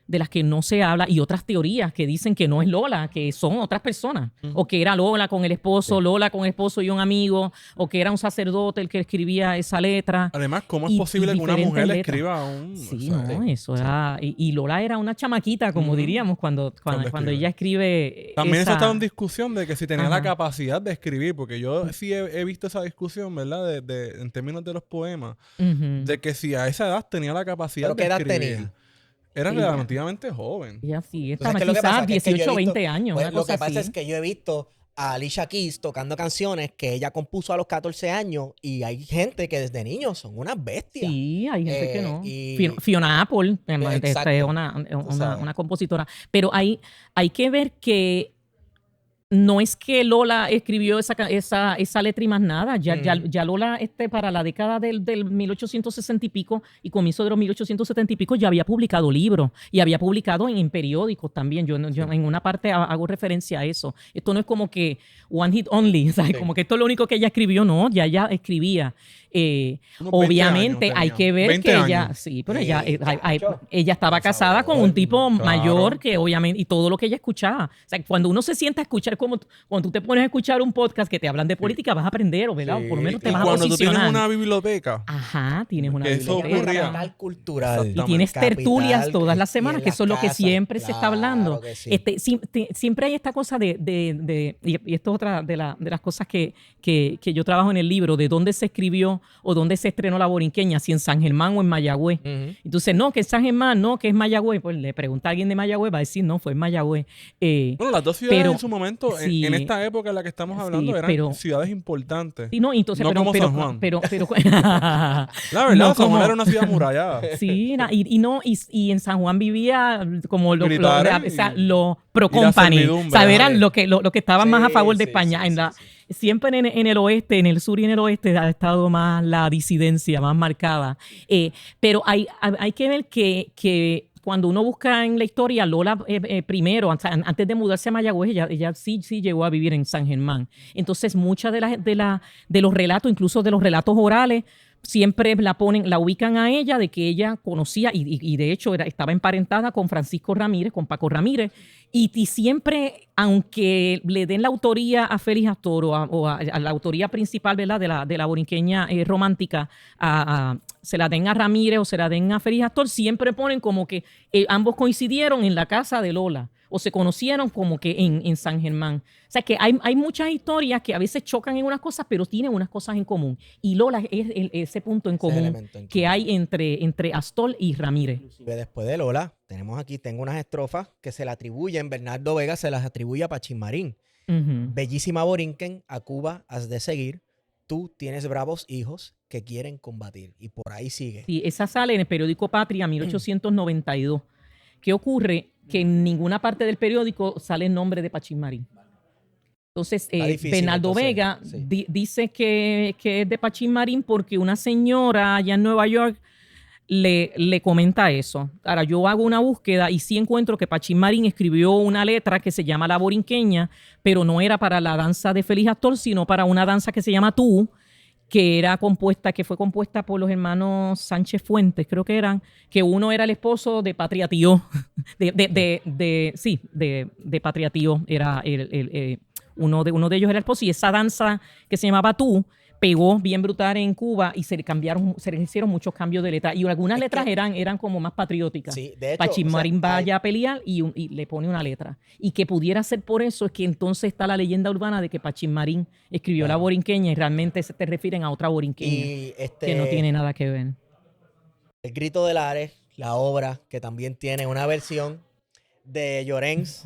de las que no se habla y otras teorías que dicen que no es Lola, que son otras personas. O que era Lola con el esposo, Lola con el esposo y un amigo, o que era un sacerdote el que escribía esa letra. Además, ¿cómo es posible que una mujer le escriba un...? Sí, eso era... Y Lola era una chamaquita, como diríamos, cuando ella escribe... También eso estaba en discusión de que si tenía la capacidad de escribir, porque yo sí he visto esa discusión, ¿verdad? En términos de los poemas, de que si a esa edad tenía la capacidad de escribir. ¿Pero qué edad tenía? Era relativamente joven. Ya sí, estaba quizás 18 o 20 años. Pues, lo que pasa es que yo he visto a Alicia Keys tocando canciones que ella compuso a los 14 años y hay gente que desde niños son unas bestias. Sí, hay gente que no. Fiona Apple es una compositora. Pero hay que ver que no es que Lola escribió esa letra y más nada. Ya Lola, para la década del 1860 y pico y comienzo de los 1870 y pico, ya había publicado libros y había publicado en periódicos también. Yo en una parte hago referencia a eso. Esto no es como que one hit only, ¿sabes? Como que esto es lo único que ella escribió. No, ya ella escribía. Obviamente hay que ver que ella, sí, pero ella estaba casada con un tipo mayor que obviamente, y todo lo que ella escuchaba. O sea, cuando uno se sienta a escuchar, como cuando tú te pones a escuchar un podcast que te hablan de política, vas a aprender, ¿verdad? Sí. Por lo menos te y vas a cuando posicionar. tú tienes una biblioteca. Ajá, tienes una biblioteca. Capital cultural. Y tienes tertulias todas las semanas, que eso es lo que siempre se está hablando. Sí. Siempre hay esta cosa y esto es otra de las cosas que yo trabajo en el libro, de dónde se escribió o dónde se estrenó la borinqueña, si en San Germán o en Mayagüez. Entonces, no, que es San Germán, no, que es Mayagüez. Pues le pregunta a alguien de Mayagüez, va a decir, no, fue en Mayagüez. Bueno, las dos ciudades en su momento, en esta época en la que estamos hablando, eran ciudades importantes. Sí, no, entonces, no como San Juan. La verdad, no, San Juan era una ciudad amurallada. Sí, y en San Juan vivía como los pro company. Eran lo que estaban más a favor de España. Siempre en el oeste, en el sur y en el oeste ha estado más la disidencia, más marcada. Pero hay que ver que cuando uno busca en la historia, Lola primero, antes de mudarse a Mayagüez, ella sí llegó a vivir en San Germán. Entonces, muchas de los relatos, incluso de los relatos orales, siempre la ubican a ella de que ella conocía y de hecho estaba emparentada con Francisco Ramírez, con Paco Ramírez, y siempre, aunque le den la autoría a Félix Astor o a la autoría principal, ¿verdad? de la borinqueña romántica, se la den a Ramírez o se la den a Félix Astor, siempre ponen como que ambos coincidieron en la casa de Lola. o se conocieron como que en San Germán. O sea que hay muchas historias que a veces chocan en unas cosas, pero tienen unas cosas en común. Y Lola es ese punto en común que hay entre Astor y Ramírez. Inclusive después de Lola, tengo unas estrofas que se le atribuyen, Bernardo Vega se las atribuye a Pachín Marín. Bellísima Borinquen, a Cuba has de seguir, tú tienes bravos hijos que quieren combatir. Y por ahí sigue. Sí, esa sale en el periódico Patria, 1892. ¿Qué ocurre? Que en ninguna parte del periódico sale el nombre de Pachín Marín. Entonces, Bernardo Vega dice que es de Pachín Marín porque una señora allá en Nueva York le comenta eso. Ahora, yo hago una búsqueda y sí encuentro que Pachín Marín escribió una letra que se llama La Borinqueña, pero no era para la danza de Félix Astor, sino para una danza que se llama Tú, que fue compuesta por los hermanos Sánchez Fuentes, creo que eran, que uno era el esposo de Patria Tío, de Patria Tío, era uno de ellos era el esposo, y esa danza que se llamaba Tú, pegó bien brutal en Cuba y se les hicieron muchos cambios de letra. Y algunas letras eran como más patrióticas. Sí, de hecho, Pachín Marín vaya a pelear y le pone una letra. Y que pudiera ser por eso es que entonces está la leyenda urbana de que Pachín Marín escribió la Borinqueña y realmente se te refieren a otra Borinqueña que no tiene nada que ver. El Grito de Lares, la obra que también tiene una versión de Llorens,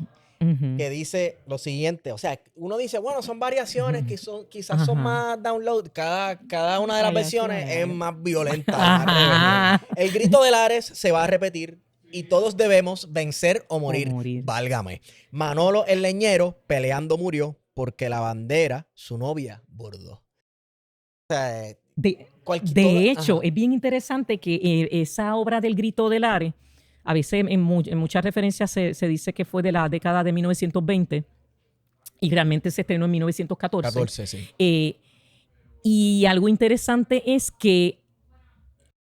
que dice lo siguiente, o sea, uno dice, bueno, son variaciones, quizás son más download, cada una de las versiones es más violenta. El Grito de Lares se va a repetir y todos debemos vencer o morir. Válgame. Manolo el leñero peleando murió porque la bandera su novia bordó. O sea, de hecho, es bien interesante que esa obra del Grito de Lares, a veces en muchas referencias se dice que fue de la década de 1920 y realmente se estrenó en 1914. Sí. Y algo interesante es que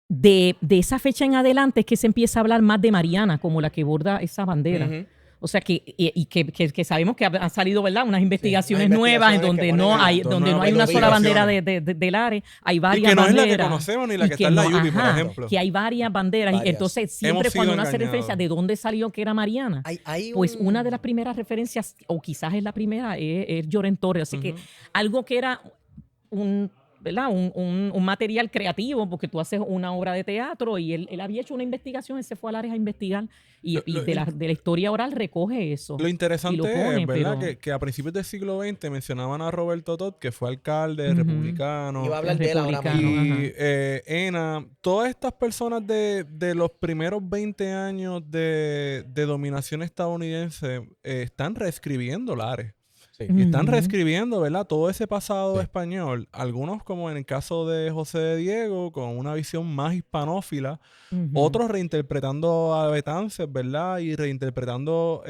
de esa fecha en adelante es que se empieza a hablar más de Mariana como la que borda esa bandera. O sea que sabemos que han salido, ¿verdad?, unas investigaciones nuevas en donde no hay una sola bandera de Lares, hay varias banderas. Y que no es la que conocemos ni la que está en la Yupi, por ejemplo. Que hay varias banderas. Y entonces siempre cuando uno hace referencia de dónde salió que era Mariana, pues una de las primeras referencias, o quizás es la primera, es Lloren Torres. Así que algo que era ¿verdad?, un material creativo, porque tú haces una obra de teatro y él había hecho una investigación, él se fue a Lares a investigar y de la historia oral recoge eso. Lo interesante es, ¿verdad?, que a principios del siglo XX mencionaban a Roberto Todd, que fue alcalde republicano. Iba a hablar de él ahora mismo. Y Ena, todas estas personas de los primeros 20 años de dominación estadounidense están reescribiendo Lares. Y están reescribiendo, ¿verdad?, todo ese pasado español. Algunos, como en el caso de José de Diego, con una visión más hispanófila. Otros reinterpretando a Betances, ¿verdad?, y reinterpretando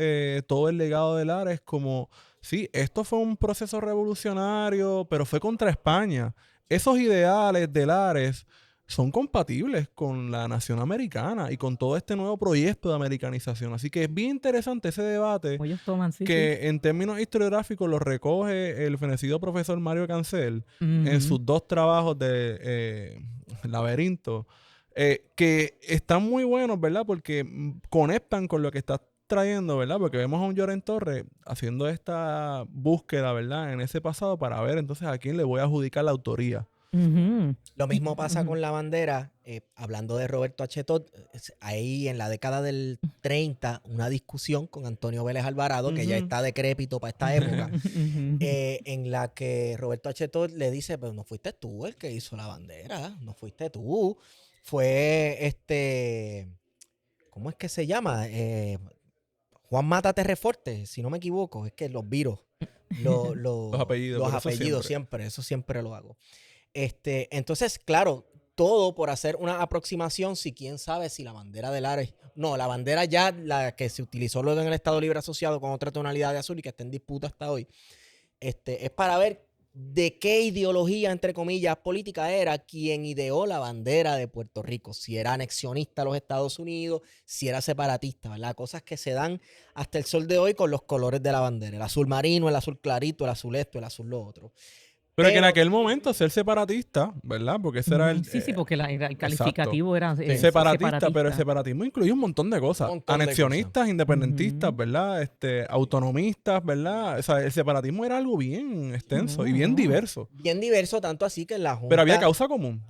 todo el legado de Lares como, sí, esto fue un proceso revolucionario, pero fue contra España. Esos ideales de Lares son compatibles con la nación americana y con todo este nuevo proyecto de americanización. Así que es bien interesante ese debate en términos historiográficos lo recoge el fenecido profesor Mario Cancel en sus dos trabajos de Laberinto, que están muy buenos, ¿verdad?, porque conectan con lo que estás trayendo, ¿verdad?, porque vemos a un Lloren Torres haciendo esta búsqueda, ¿verdad?, en ese pasado para ver entonces a quién le voy a adjudicar la autoría. Lo mismo pasa con la bandera. Hablando de Roberto H. Todd, ahí en la década del 30, una discusión con Antonio Vélez Alvarado, que ya está decrépito para esta época, en la que Roberto H. Todd le dice, pero no fuiste tú el que hizo la bandera, no fuiste tú, fue ¿cómo es que se llama? Juan Mata Terreforte, si no me equivoco, es que los viros, los apellidos siempre, eso siempre lo hago. Entonces, claro, todo por hacer una aproximación, si quién sabe si la bandera de Lares, no, la bandera ya, la que se utilizó luego en el Estado Libre Asociado con otra tonalidad de azul y que está en disputa hasta hoy, es para ver de qué ideología, entre comillas, política era quien ideó la bandera de Puerto Rico, si era anexionista a los Estados Unidos, si era separatista, ¿verdad? Cosas que se dan hasta el sol de hoy con los colores de la bandera, el azul marino, el azul clarito, el azul esto, el azul lo otro. Pero que en aquel momento ser separatista, ¿verdad? Porque ese era el... Sí, porque el calificativo era separatista, pero el separatismo incluye un montón de cosas. Montón de Anexionistas, independentistas, ¿verdad? Autonomistas, ¿verdad? O sea, el separatismo era algo bien extenso y bien diverso. Bien diverso, tanto así que en la Junta... Pero había causa común.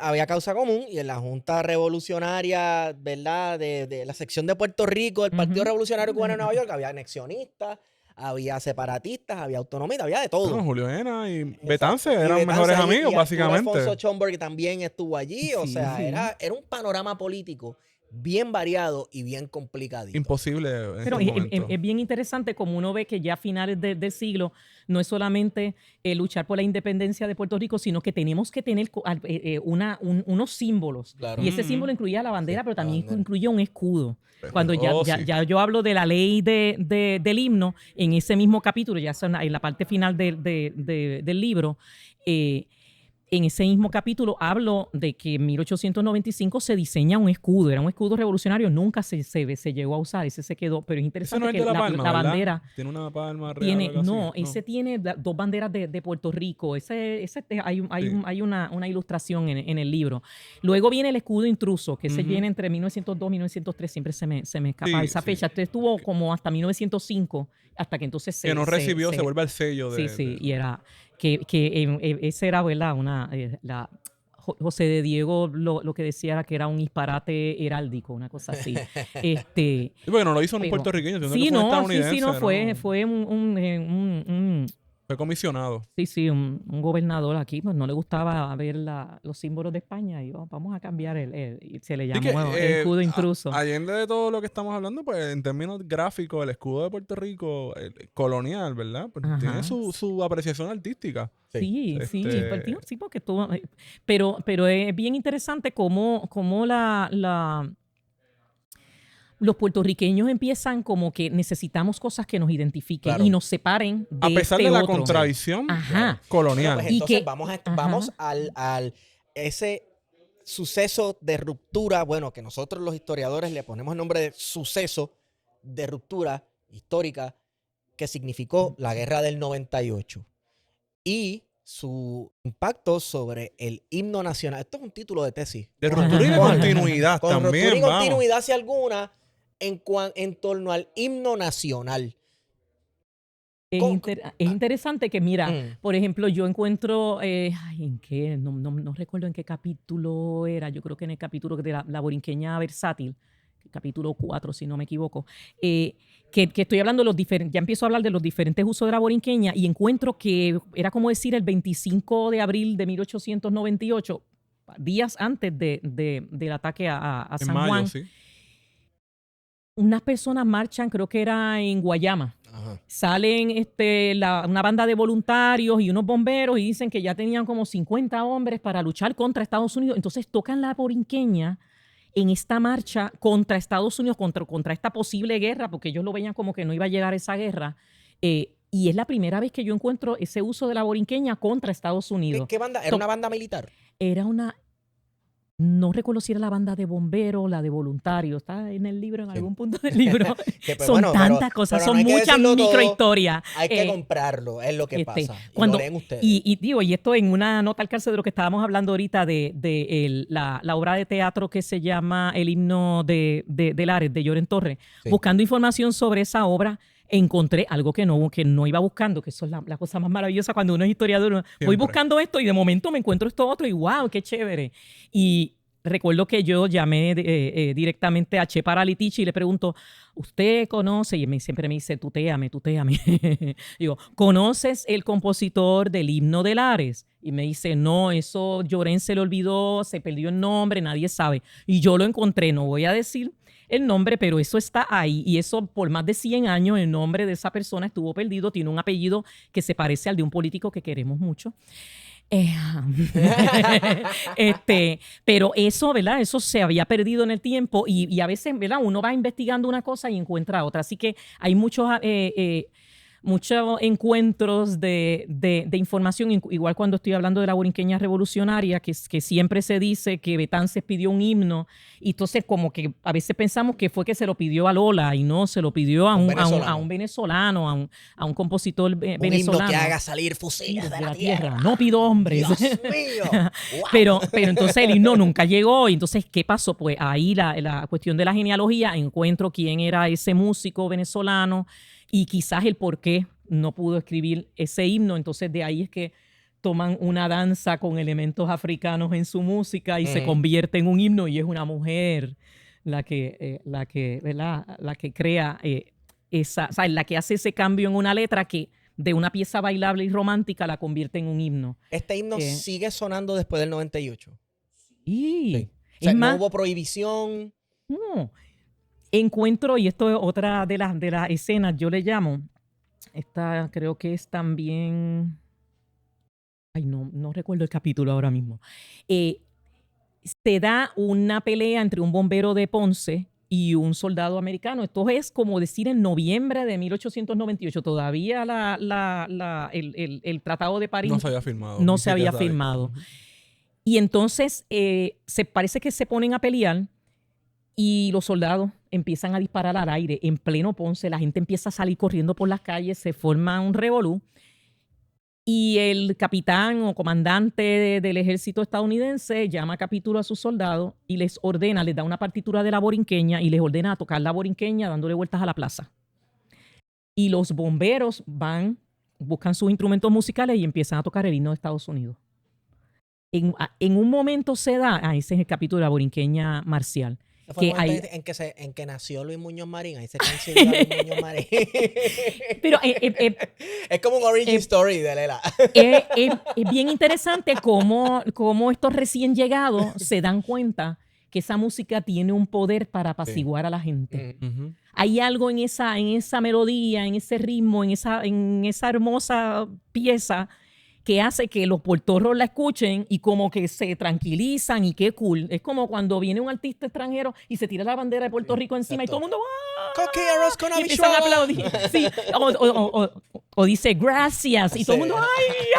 Había causa común, y en la Junta Revolucionaria, ¿verdad? De la sección de Puerto Rico, el Partido Revolucionario Cubano de Nueva York, había anexionistas, había separatistas, había autonomistas, había de todo. No, Julio Ena y Betance eran mejores amigos, básicamente. Alfonso Schomburg también estuvo allí. O sea, era un panorama político bien variado y bien complicadito. Imposible. Pero es bien interesante como uno ve que ya a finales del siglo no es solamente luchar por la independencia de Puerto Rico, sino que tenemos que tener unos símbolos. Claro. Y ese símbolo incluía la bandera, pero también bandera. incluía un escudo. Pero, Cuando ya yo hablo de la ley del himno, en ese mismo capítulo, ya en la parte final del libro, en ese mismo capítulo hablo de que en 1895 se diseña un escudo. Era un escudo revolucionario, nunca se llegó a usar, ese se quedó. Pero es interesante no es que de la palma, la bandera... Tiene una palma real. Ese tiene dos banderas de Puerto Rico. Hay una ilustración en el libro. Luego viene el escudo intruso, que se viene entre 1902 y 1903. Siempre se me escapa esa fecha. Este estuvo como hasta 1905, hasta que entonces que no recibió, se vuelve al sello de... Sí, y era... ese era, ¿verdad? José de Diego lo que decía era que era un disparate heráldico, una cosa así. Sí, porque no lo hizo un puertorriqueño, sino que fue un estadounidense. Fue un fue comisionado. Sí, un gobernador aquí, pues no le gustaba ver los símbolos de España y vamos a cambiar y se le llamó el escudo intruso. Allende de todo lo que estamos hablando, pues en términos gráficos, el escudo de Puerto Rico, colonial, ¿verdad? Pues tiene su apreciación artística. Sí, porque todo... Pero es bien interesante cómo los puertorriqueños empiezan como que necesitamos cosas que nos identifiquen y nos separen de a pesar de la otro. contradicción colonial. Pues entonces vamos al ese suceso de ruptura, bueno, que nosotros los historiadores le ponemos el nombre de suceso de ruptura histórica que significó la Guerra del 98 y su impacto sobre el himno nacional. Esto es un título de tesis. De ruptura y de continuidad con también, ruptura y continuidad, si alguna, en torno al himno nacional. Es interesante que, mira, por ejemplo, yo encuentro, ¿en qué? No recuerdo en qué capítulo era, yo creo que en el capítulo de la borinqueña versátil, capítulo 4, si no me equivoco, que estoy hablando de los diferentes, ya empiezo a hablar de los diferentes usos de la borinqueña y encuentro que era como decir el 25 de abril de 1898, días antes del ataque a San Juan. Sí. Unas personas marchan, creo que era en Guayama. Ajá. Salen una banda de voluntarios y unos bomberos y dicen que ya tenían como 50 hombres para luchar contra Estados Unidos. Entonces tocan la borinqueña en esta marcha contra Estados Unidos, contra esta posible guerra, porque ellos lo veían como que no iba a llegar esa guerra. Y es la primera vez que yo encuentro ese uso de la borinqueña contra Estados Unidos. ¿Qué banda? ¿Era una banda militar? Era una... No recuerdo si era la banda de bomberos, la de voluntarios. Está en el libro, en algún punto del libro. Son tantas cosas, son muchas microhistorias. Hay que comprarlo, es lo que pasa. Cuando, lo leen ustedes. Y esto en una nota al calce de lo que estábamos hablando ahorita de la obra de teatro que se llama El himno de Lares, de Lloren Torres. Sí. Buscando información sobre esa obra, encontré algo que no iba buscando, que eso es la cosa más maravillosa cuando uno es historiador. Voy buscando esto y de momento me encuentro esto otro y ¡wow! ¡Qué chévere! Y recuerdo que yo llamé directamente a Che Paralitichi y le pregunto, ¿usted conoce? Y siempre me dice, tutéame. Digo, ¿conoces el compositor del himno de Lares? Y me dice, no, eso Llorén se le olvidó, se perdió el nombre, nadie sabe. Y yo lo encontré, no voy a decir el nombre, pero eso está ahí y eso por más de 100 años el nombre de esa persona estuvo perdido, tiene un apellido que se parece al de un político que queremos mucho. Pero eso, ¿verdad? Eso se había perdido en el tiempo y a veces, ¿verdad? Uno va investigando una cosa y encuentra otra. Así que hay muchos muchos encuentros de información, igual cuando estoy hablando de la borinqueña revolucionaria, que siempre se dice que Betances pidió un himno, y entonces como que a veces pensamos que fue que se lo pidió a Lola, y no, se lo pidió a un venezolano, a un compositor venezolano. Un himno que haga salir fusiles de la tierra. No pido hombres. ¡Dios mío! Wow. Pero entonces el himno nunca llegó, y entonces, ¿qué pasó? Pues ahí la cuestión de la genealogía, encuentro quién era ese músico venezolano, y quizás el por qué no pudo escribir ese himno. Entonces de ahí es que toman una danza con elementos africanos en su música y se convierte en un himno, y es una mujer la que crea esa, o sea, la que hace ese cambio en una letra que de una pieza bailable y romántica la convierte en un himno. Este himno sigue sonando después del 98. Sí. O sea, Es más, no hubo prohibición. no. Encuentro, y esto es otra de las escenas, yo le llamo, esta creo que es también, ay, no recuerdo el capítulo ahora mismo. Se da una pelea entre un bombero de Ponce y un soldado americano. Esto es como decir en noviembre de 1898. Todavía el Tratado de París no se había firmado. No se había firmado. Y entonces parece que se ponen a pelear, y los soldados empiezan a disparar al aire en pleno Ponce. La gente empieza a salir corriendo por las calles, se forma un revolú. Y el capitán o comandante del ejército estadounidense llama a capítulo a sus soldados y les da una partitura de la borinqueña y les ordena a tocar la borinqueña dándole vueltas a la plaza. Y los bomberos buscan sus instrumentos musicales y empiezan a tocar el himno de Estados Unidos. En un momento se da, ese es el capítulo de la borinqueña marcial. Fue en que nació Luis Muñoz Marín. Ahí se considera Luis Muñoz Marín. Pero es como un origin story de Lela. Es bien interesante cómo estos recién llegados se dan cuenta que esa música tiene un poder para apaciguar a la gente. Hay algo en esa melodía, en ese ritmo, en esa hermosa pieza que hace que los puertorros la escuchen y como que se tranquilizan, y qué cool. Es como cuando viene un artista extranjero y se tira la bandera de Puerto Rico encima, exacto, y todo el mundo ¡ah! ¡Coqui, arroz con habichuela! Empiezan a aplaudir. Sí. O dice gracias, y todo el mundo ¡ay!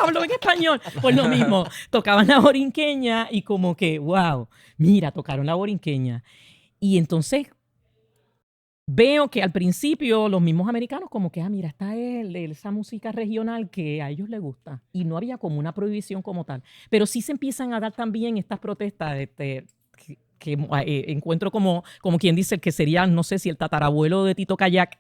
Hablo en español. Pues lo mismo, tocaban la borinqueña y como que wow, mira, tocaron la borinqueña. Y entonces veo que al principio los mismos americanos como que, mira, esta es esa música regional que a ellos les gusta. Y no había como una prohibición como tal. Pero sí se empiezan a dar también estas protestas que encuentro como quien dice que sería, no sé si el tatarabuelo de Tito Kayak,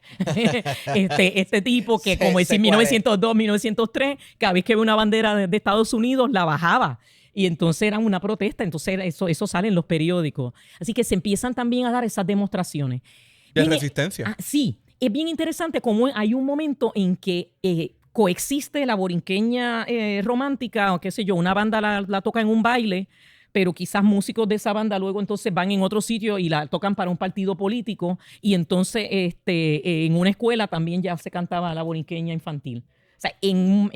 este tipo que como decía en 1902, 1903, cada vez que ve una bandera de Estados Unidos la bajaba. Y entonces era una protesta, entonces eso sale en los periódicos. Así que se empiezan también a dar esas demostraciones. De resistencia. Sí, es bien interesante cómo hay un momento en que coexiste la borinqueña romántica, o qué sé yo, una banda la toca en un baile, pero quizás músicos de esa banda luego entonces van en otro sitio y la tocan para un partido político, y entonces en una escuela también ya se cantaba la borinqueña infantil. O sea, en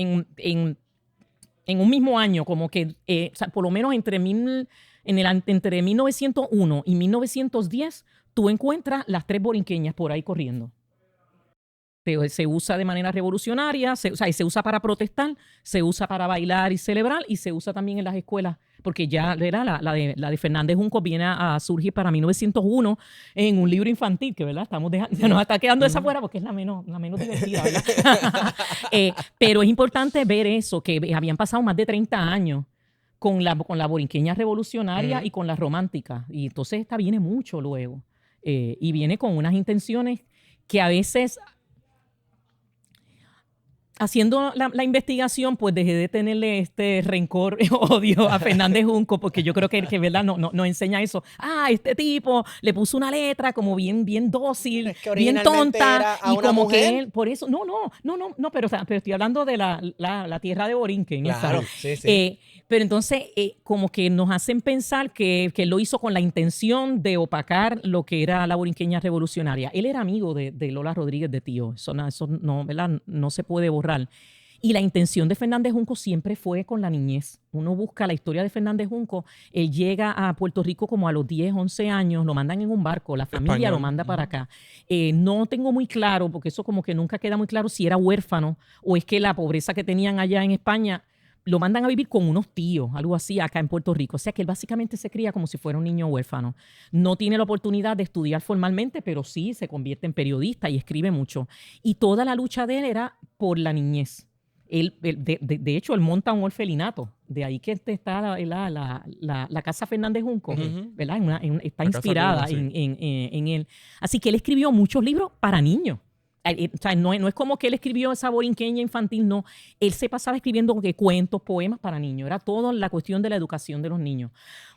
un mismo año, como que, o sea, por lo menos entre 1901 y 1910, tú encuentras las 3 borinqueñas por ahí corriendo. Se usa de manera revolucionaria, se usa para protestar, se usa para bailar y celebrar, y se usa también en las escuelas, porque ya era la de Fernández Junco viene a surgir para 1901 en un libro infantil, que ¿verdad? Se nos está quedando esa fuera porque es la menos divertida, ¿verdad? Pero es importante ver eso, que habían pasado más de 30 años con la borinqueña revolucionaria y con la romántica, y entonces esta viene mucho luego. Y viene con unas intenciones que a veces, haciendo la investigación, pues dejé de tenerle este rencor, odio a Fernández Junco, porque yo creo que ¿verdad? No enseña eso. Este tipo le puso una letra como bien dócil, es que bien tonta, y como mujer, que él, por eso, pero estoy hablando de la tierra de Borinquen. Claro, sí. Pero entonces, como que nos hacen pensar que él lo hizo con la intención de opacar lo que era la borinqueña revolucionaria. Él era amigo de Lola Rodríguez de Tío. Eso no, ¿verdad? No se puede borrar. Y la intención de Fernández Junco siempre fue con la niñez. Uno busca la historia de Fernández Junco, él llega a Puerto Rico como a los 10, 11 años, lo mandan en un barco, la familia Español. lo manda para acá. No tengo muy claro, porque eso como que nunca queda muy claro si era huérfano o es que la pobreza que tenían allá en España lo mandan a vivir con unos tíos, algo así, acá en Puerto Rico. O sea que él básicamente se cría como si fuera un niño huérfano. No tiene la oportunidad de estudiar formalmente, pero sí se convierte en periodista y escribe mucho. Y toda la lucha de él era por la niñez. De hecho, él monta un orfelinato. De ahí que está la Casa Fernández Junco, ¿verdad? Está inspirada en él. Así que él escribió muchos libros para niños. O sea, no es como que él escribió esa borinqueña infantil, no. Él se pasaba escribiendo cuentos, poemas para niños. Era todo la cuestión de la educación de los niños.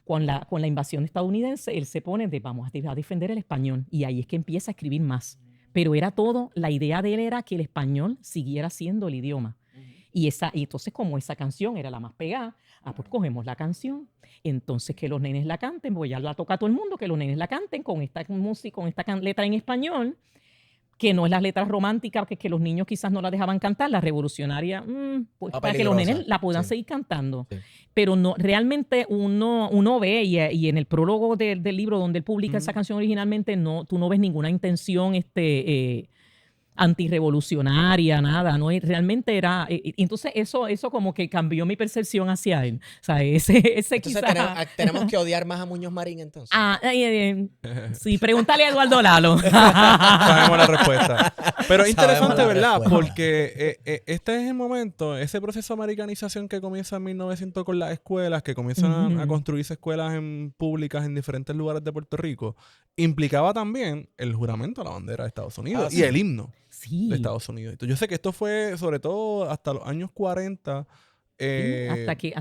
Con la invasión estadounidense, él se pone vamos a defender el español. Y ahí es que empieza a escribir más. Pero era todo, la idea de él era que el español siguiera siendo el idioma. Y entonces, como esa canción era la más pegada, pues cogemos la canción, entonces que los nenes la canten, porque ya la toca todo el mundo, que los nenes la canten con esta música, con esta letra en español, que no es las letras románticas, que los niños quizás no la dejaban cantar, la revolucionaria, pues para que los nenes la puedan seguir cantando. Sí. Pero no, realmente uno ve, y en el prólogo del libro donde él publica esa canción originalmente, tú no ves ninguna intención antirrevolucionaria, nada, ¿no? Y realmente era... entonces eso como que cambió mi percepción hacia él. O sea, entonces quizás... tenemos que odiar más a Muñoz Marín, entonces. Sí, pregúntale a Eduardo Lalo. Sabemos la respuesta. Pero es interesante, ¿verdad? Porque este es el momento, ese proceso de americanización que comienza en 1900 con las escuelas, que comienzan a construirse escuelas públicas en diferentes lugares de Puerto Rico, implicaba también el juramento a la bandera de Estados Unidos y el himno. Sí. De Estados Unidos. Entonces, yo sé que esto fue, sobre todo, hasta los años 40. Hasta que,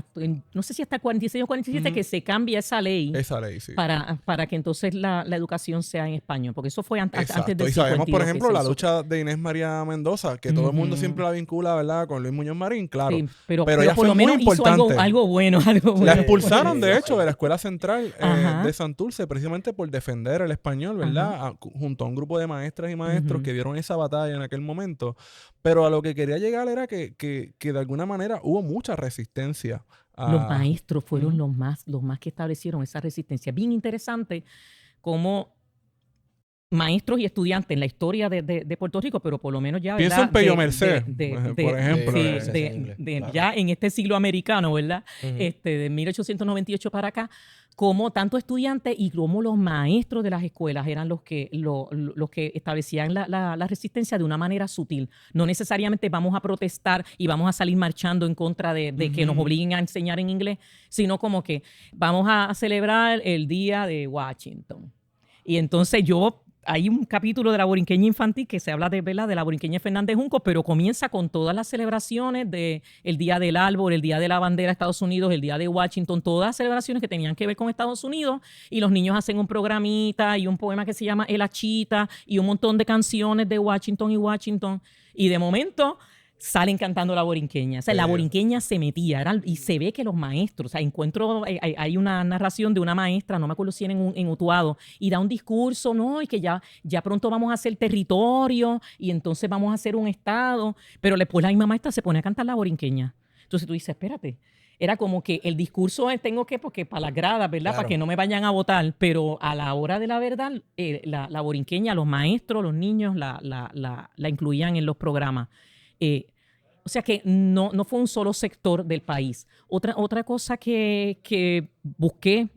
no sé si hasta 46 o 47, que se cambia esa ley. Esa ley, sí. Para que entonces la educación sea en español. Porque eso fue antes del 52. Y sabemos, por ejemplo, la lucha de Inés María Mendoza, que todo el mundo siempre la vincula, ¿verdad?, con Luis Muñoz Marín, claro. Sí, pero ella por fue lo menos muy importante. Hizo algo bueno. La expulsaron, de hecho, de la Escuela Central de Santurce, precisamente por defender el español, ¿verdad? Junto a un grupo de maestras y maestros que dieron esa batalla en aquel momento. Pero a lo que quería llegar era que de alguna manera hubo mucha resistencia. Los maestros fueron los más que establecieron esa resistencia. Bien interesante cómo maestros y estudiantes en la historia de Puerto Rico, pero por lo menos ya, ¿verdad? Pienso en Pello Merced, por ejemplo. Claro. Ya en este siglo americano, ¿verdad? De 1898 para acá, como tanto estudiantes y como los maestros de las escuelas eran los que establecían la resistencia de una manera sutil. No necesariamente vamos a protestar y vamos a salir marchando en contra de que nos obliguen a enseñar en inglés, sino como que vamos a celebrar el Día de Washington. Y entonces hay un capítulo de la borinqueña infantil que se habla de la borinqueña Fernández Junco, pero comienza con todas las celebraciones del Día del Árbol, el Día de la Bandera de Estados Unidos, el Día de Washington, todas las celebraciones que tenían que ver con Estados Unidos, y los niños hacen un programita y un poema que se llama El Achita y un montón de canciones de Washington, y de momento salen cantando la borinqueña. O sea, la borinqueña se metía, y se ve que los maestros, o sea, hay una narración de una maestra, no me acuerdo si era en Utuado, y da un discurso, ¿no? Y que ya pronto vamos a hacer territorio, y entonces vamos a hacer un estado, pero después la misma maestra se pone a cantar la borinqueña. Entonces tú dices, espérate, era como que el discurso es, porque para las gradas, ¿verdad? Claro. Para que no me vayan a votar, pero a la hora de la verdad, la borinqueña, los maestros, los niños la incluían en los programas. O sea que no fue un solo sector del país. Otra cosa que busqué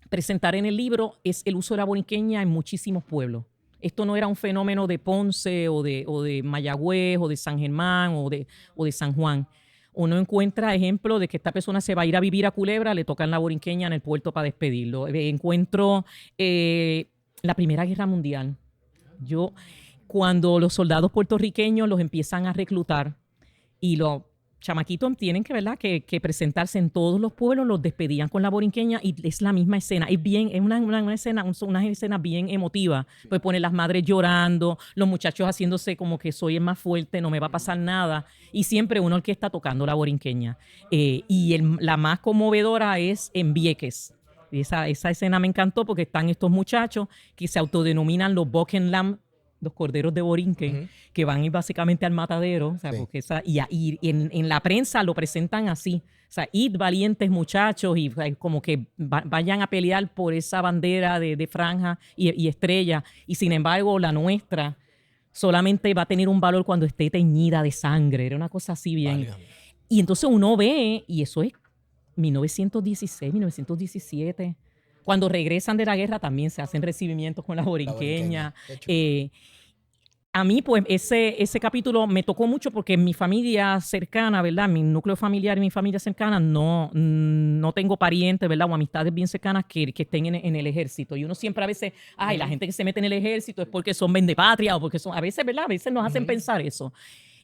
presentar en el libro es el uso de la borinqueña en muchísimos pueblos. Esto no era un fenómeno de Ponce o de Mayagüez o de San Germán o de San Juan. Uno encuentra ejemplos de que esta persona se va a ir a vivir a Culebra, le tocan la borinqueña en el puerto para despedirlo. Encuentro la Primera Guerra Mundial. Cuando los soldados puertorriqueños los empiezan a reclutar y los chamaquitos tienen que presentarse en todos los pueblos, los despedían con la borinqueña y es la misma escena. Es una escena bien emotiva. Pues ponen las madres llorando, los muchachos haciéndose como que soy el más fuerte, no me va a pasar nada. Y siempre uno el que está tocando la borinqueña. La más conmovedora es en Vieques. Esa escena me encantó porque están estos muchachos que se autodenominan los Bokenlam los corderos de Borinquen, que van a ir básicamente al matadero, o sea, porque y en la prensa lo presentan así, o sea, id valientes muchachos y como que vayan a pelear por esa bandera de franja y estrella, y sin embargo la nuestra solamente va a tener un valor cuando esté teñida de sangre, era una cosa así bien. Válgame. Y entonces uno ve, y eso es 1916, 1917, cuando regresan de la guerra también se hacen recibimientos con la borinqueña. A mí, pues, ese capítulo me tocó mucho porque en mi familia cercana, ¿verdad? Mi núcleo familiar y mi familia cercana, no tengo parientes, ¿verdad? O amistades bien cercanas que estén en el ejército. Y uno siempre a veces, la gente que se mete en el ejército es porque son vendepatria o porque son, a veces, ¿verdad? A veces nos hacen pensar eso.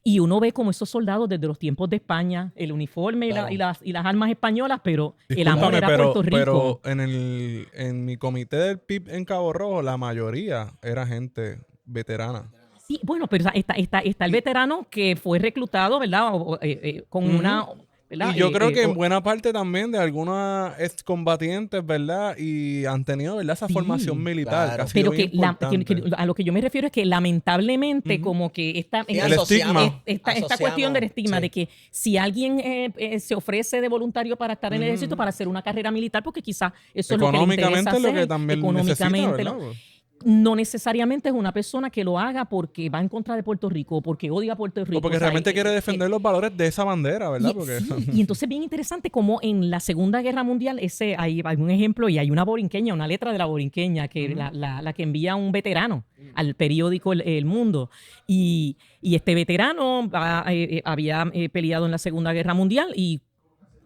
Y uno ve como esos soldados desde los tiempos de España, el uniforme y las armas españolas, pero el amor era Puerto Rico. Pero en mi comité del PIB en Cabo Rojo, la mayoría era gente veterana. Sí, bueno, pero está el veterano que fue reclutado, ¿verdad? Con una... ¿verdad? Y yo creo que en buena parte también de algunos excombatientes, ¿verdad? Y han tenido, ¿verdad? Esa formación militar. Claro. Pero que a lo que yo me refiero es que lamentablemente como que esta cuestión del estigma de que si alguien se ofrece de voluntario para estar en el ejército para hacer una carrera militar, porque quizás eso es lo que le interesa hacer. Lo que también económicamente no necesariamente es una persona que lo haga porque va en contra de Puerto Rico o porque odia a Puerto Rico. O porque realmente quiere defender los valores de esa bandera, ¿verdad? Y entonces bien interesante como en la Segunda Guerra Mundial hay un ejemplo y hay una borinqueña, una letra de la borinqueña que la que envía un veterano al periódico El Mundo. Y este veterano había peleado en la Segunda Guerra Mundial y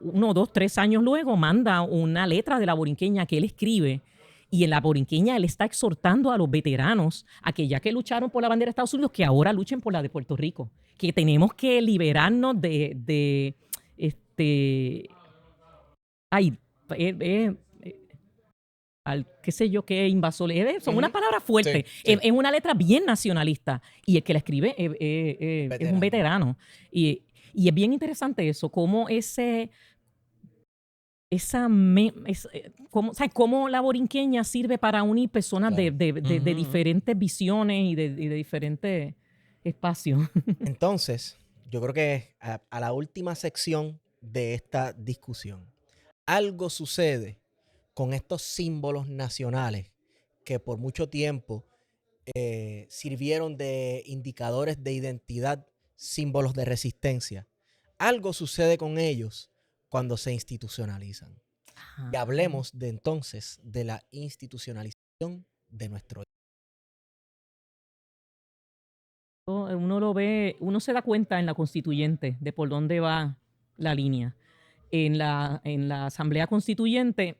1, 2, 3 años luego manda una letra de la borinqueña que él escribe. Y en la borinqueña él está exhortando a los veteranos a que ya que lucharon por la bandera de Estados Unidos, que ahora luchen por la de Puerto Rico. Que tenemos que liberarnos qué sé yo, qué invasor. Son unas palabras fuertes. Sí. Es una letra bien nacionalista. Y el que la escribe es un veterano. Y es bien interesante eso, cómo cómo la borinqueña sirve para unir personas de diferentes visiones y de diferentes espacios. Entonces, yo creo que a la última sección de esta discusión, algo sucede con estos símbolos nacionales que por mucho tiempo sirvieron de indicadores de identidad, símbolos de resistencia. Algo sucede con ellos cuando se institucionalizan. Y hablemos entonces de la institucionalización de nuestro. Uno lo ve, uno se da cuenta en la constituyente de por dónde va la línea. En la Asamblea Constituyente,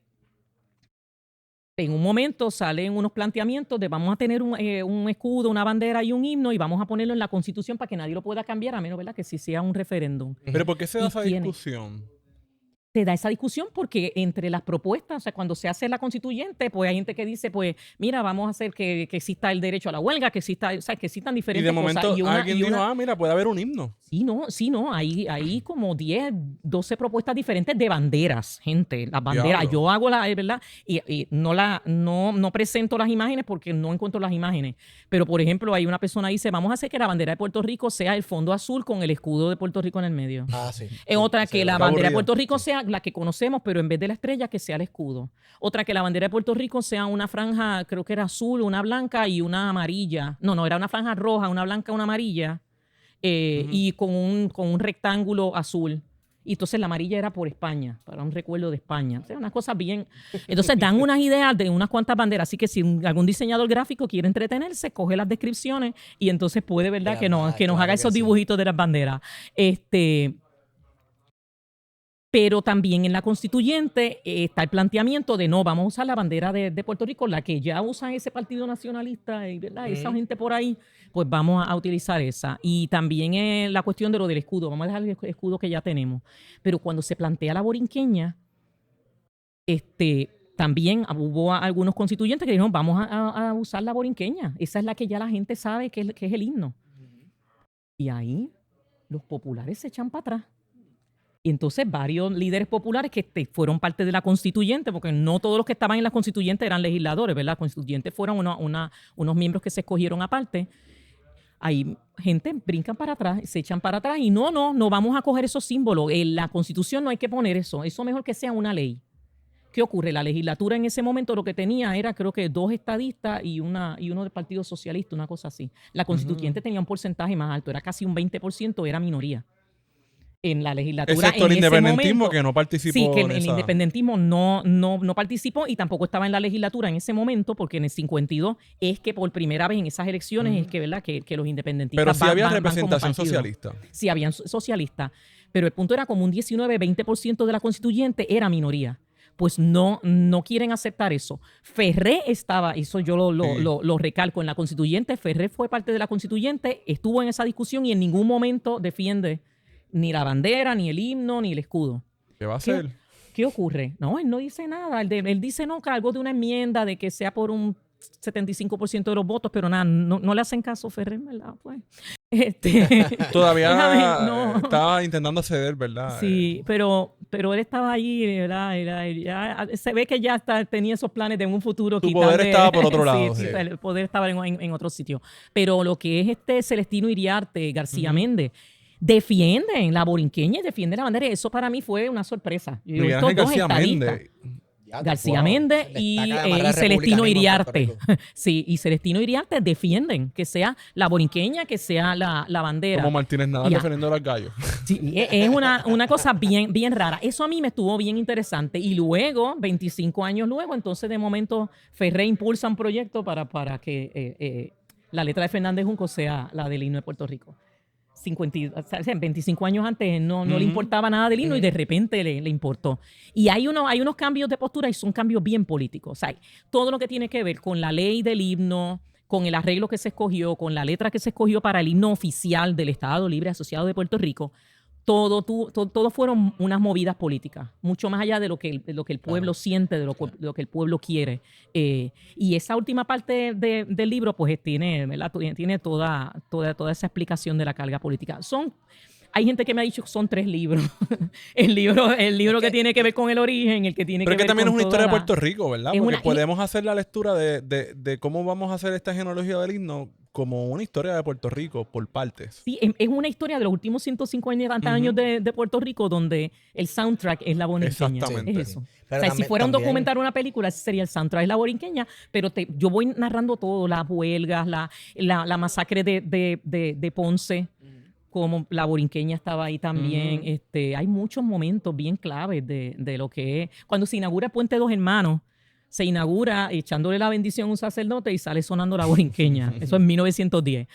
en un momento salen unos planteamientos de vamos a tener un escudo, una bandera y un himno y vamos a ponerlo en la Constitución para que nadie lo pueda cambiar, a menos, ¿verdad?, que si sea un referéndum. ¿Pero por qué se da esa discusión? Se da esa discusión porque entre las propuestas, o sea, cuando se hace la constituyente, pues hay gente que dice, pues, mira, vamos a hacer que exista el derecho a la huelga, que existan diferentes cosas. Y de momento alguien dijo, mira, puede haber un himno. Sí, no, hay como 10, 12 propuestas diferentes de banderas, gente. Las banderas, yo hago ¿verdad? Y no presento las imágenes porque no encuentro las imágenes. Pero, por ejemplo, hay una persona que dice, vamos a hacer que la bandera de Puerto Rico sea el fondo azul con el escudo de Puerto Rico en el medio. Sí. Otra que la bandera de Puerto Rico sea la que conocemos, pero en vez de la estrella, que sea el escudo. Otra que la bandera de Puerto Rico sea una franja, creo que era azul, una blanca y una amarilla. No, era una franja roja, una blanca, una amarilla. Y con un rectángulo azul. Y entonces la amarilla era por España, para un recuerdo de España. O sea, unas cosas bien. Entonces dan unas ideas de unas cuantas banderas. Así que si algún diseñador gráfico quiere entretenerse, coge las descripciones y entonces puede, ¿verdad?, que nos haga esos dibujitos de las banderas. Pero también en la constituyente está el planteamiento de no, vamos a usar la bandera de Puerto Rico, la que ya usa ese partido nacionalista, ¿verdad? Esa gente por ahí, pues vamos a utilizar esa. Y también la cuestión de lo del escudo, vamos a dejar el escudo que ya tenemos. Pero cuando se plantea la borinqueña, también hubo algunos constituyentes que dijeron, vamos a usar la borinqueña. Esa es la que ya la gente sabe que es el himno. Y ahí los populares se echan para atrás. Y entonces varios líderes populares que fueron parte de la constituyente, porque no todos los que estaban en la constituyente eran legisladores, ¿verdad? La constituyente fueron unos miembros que se escogieron aparte. Hay gente brincan para atrás, se echan para atrás y no vamos a coger esos símbolos. En la Constitución no hay que poner eso mejor que sea una ley. ¿Qué ocurre? La legislatura en ese momento lo que tenía era, creo que 2 estadistas y uno del Partido Socialista, una cosa así. La constituyente tenía un porcentaje más alto, era casi un 20%, era minoría. En la legislatura. Excepto el independentismo, momento, que no participó. Sí, que el independentismo no participó y tampoco estaba en la legislatura en ese momento, porque en el 52 es que por primera vez en esas elecciones es que, ¿verdad? Que los independentistas. Pero sí había representación socialista. Sí, habían socialistas. Pero el punto era como un 19-20% de la constituyente era minoría. Pues no quieren aceptar eso. Ferré estaba, eso yo lo recalco, en la constituyente. Ferré fue parte de la constituyente, estuvo en esa discusión y en ningún momento defiende ni la bandera, ni el himno, ni el escudo. ¿Qué va a hacer? ¿Qué ocurre? No, él no dice nada. Él dice no, que algo de una enmienda de que sea por un 75% de los votos, pero nada, no le hacen caso a Ferrer, ¿verdad? Pues, Todavía estaba intentando ceder, ¿verdad? Sí, pero él estaba allí, ¿verdad? Ya, se ve que ya tenía esos planes de un futuro. Su poder estaba por otro lado. Sí. El poder estaba en otro sitio. Pero lo que es Celestino Iriarte, García Méndez, defienden la borinqueña y defienden la bandera. Eso para mí fue una sorpresa. Miguel García Méndez. García Méndez y Celestino Iriarte. Sí, y Celestino Iriarte defienden que sea la borinqueña, que sea la bandera. Como Martínez Nadal defendiendo a los gallos. Sí, es una cosa bien rara. Eso a mí me estuvo bien interesante. Y luego, 25 años luego, entonces de momento Ferré impulsa un proyecto para que la letra de Fernández Junco sea la del himno de Puerto Rico. 25 años antes no le importaba nada del himno y de repente le importó. Y hay unos cambios de postura y son cambios bien políticos. O sea, todo lo que tiene que ver con la ley del himno, con el arreglo que se escogió, con la letra que se escogió para el himno oficial del Estado Libre Asociado de Puerto Rico, todo fueron unas movidas políticas, mucho más allá de lo que el pueblo siente, de lo que el pueblo quiere. Y esa última parte del libro, pues tiene toda esa explicación de la carga política. Hay gente que me ha dicho que son 3 libros. el libro que tiene que ver con el origen, el que tiene que ver con... Pero que también es una historia de Puerto Rico, ¿verdad? Porque podemos hacer la lectura de cómo vamos a hacer esta genealogía del himno como una historia de Puerto Rico por partes. Sí, es una historia de los últimos 150 años de Puerto Rico donde el soundtrack es la borinqueña. Exactamente. Es eso. Pero o sea, si fuera un documental o una película, ese sería el soundtrack, es la borinqueña, pero yo voy narrando todo, las huelgas, la masacre de Ponce, como la borinqueña estaba ahí también. Hay muchos momentos bien claves de lo que es. Cuando se inaugura Puente Dos Hermanos, se inaugura echándole la bendición a un sacerdote y sale sonando la borinqueña. Eso en 1910.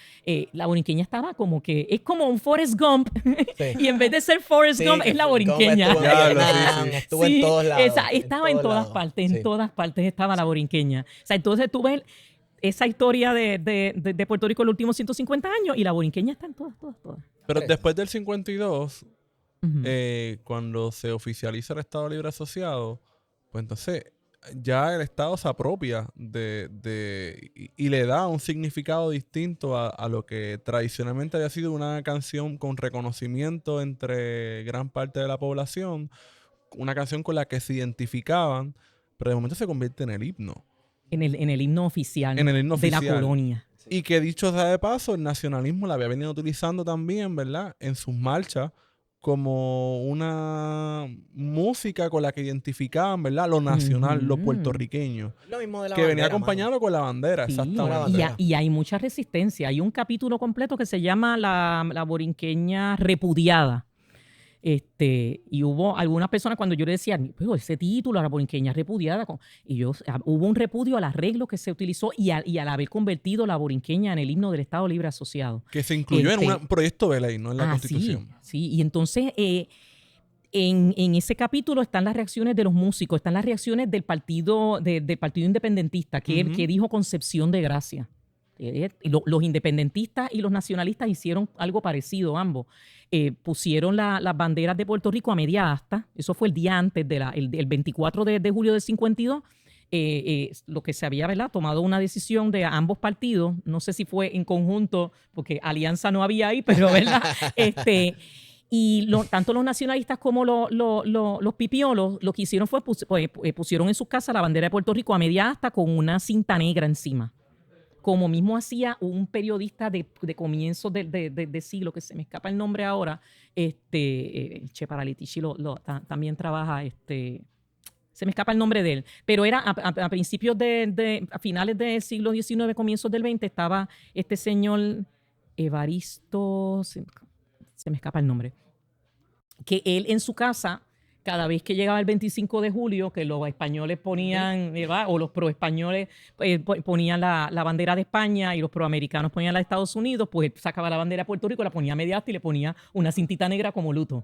La borinqueña estaba como que... Es como un Forrest Gump. Sí. Y en vez de ser Forrest Gump, es la borinqueña. Estuvo en todos lados. Estaba en todas partes. En todas partes estaba la borinqueña. O sea, entonces tú ves esa historia de Puerto Rico en los últimos 150 años y la borinqueña está en todas. Pero después del 52, cuando se oficializa el Estado Libre Asociado, pues entonces ya el Estado se apropia y le da un significado distinto a lo que tradicionalmente había sido una canción con reconocimiento entre gran parte de la población, una canción con la que se identificaban, pero de momento se convierte en el himno. En el himno oficial de la colonia. Y que dicho sea de paso, el nacionalismo la había venido utilizando también, ¿verdad? En sus marchas como una música con la que identificaban, ¿verdad? Lo nacional, lo puertorriqueño. Lo mismo de la que bandera, venía acompañado con la bandera, sí, exactamente. Y hay mucha resistencia. Hay un capítulo completo que se llama La borinqueña repudiada. Y hubo algunas personas cuando yo le decía, pero ese título, la borinqueña repudiada, hubo un repudio al arreglo que se utilizó y al haber convertido la borinqueña en el himno del Estado Libre Asociado. Que se incluyó en un proyecto de ley, no en la Constitución. Sí, y entonces en ese capítulo están las reacciones de los músicos, están las reacciones del partido independentista, que dijo Concepción de Gracia. Los independentistas y los nacionalistas hicieron algo parecido ambos. Pusieron las banderas de Puerto Rico a media asta. Eso fue el día antes, el 24 de julio del 52. Lo que se había, ¿verdad?, tomado una decisión de ambos partidos. No sé si fue en conjunto, porque alianza no había ahí, pero ¿verdad? Y tanto los nacionalistas como los pipiolos lo que hicieron fue pusieron en sus casas la bandera de Puerto Rico a media asta con una cinta negra encima. Como mismo hacía un periodista de comienzos de siglo, que se me escapa el nombre ahora, Che Paralitici también trabaja, se me escapa el nombre de él, pero era a principios a finales del siglo XIX, comienzos del XX, estaba este señor Evaristo, se me escapa el nombre, que él en su casa, cada vez que llegaba el 25 de julio, que los españoles ponían, ¿verdad? O los pro-españoles ponían la bandera de España y los pro-americanos ponían la de Estados Unidos, pues sacaba la bandera de Puerto Rico, la ponía a media asta y le ponía una cintita negra como luto.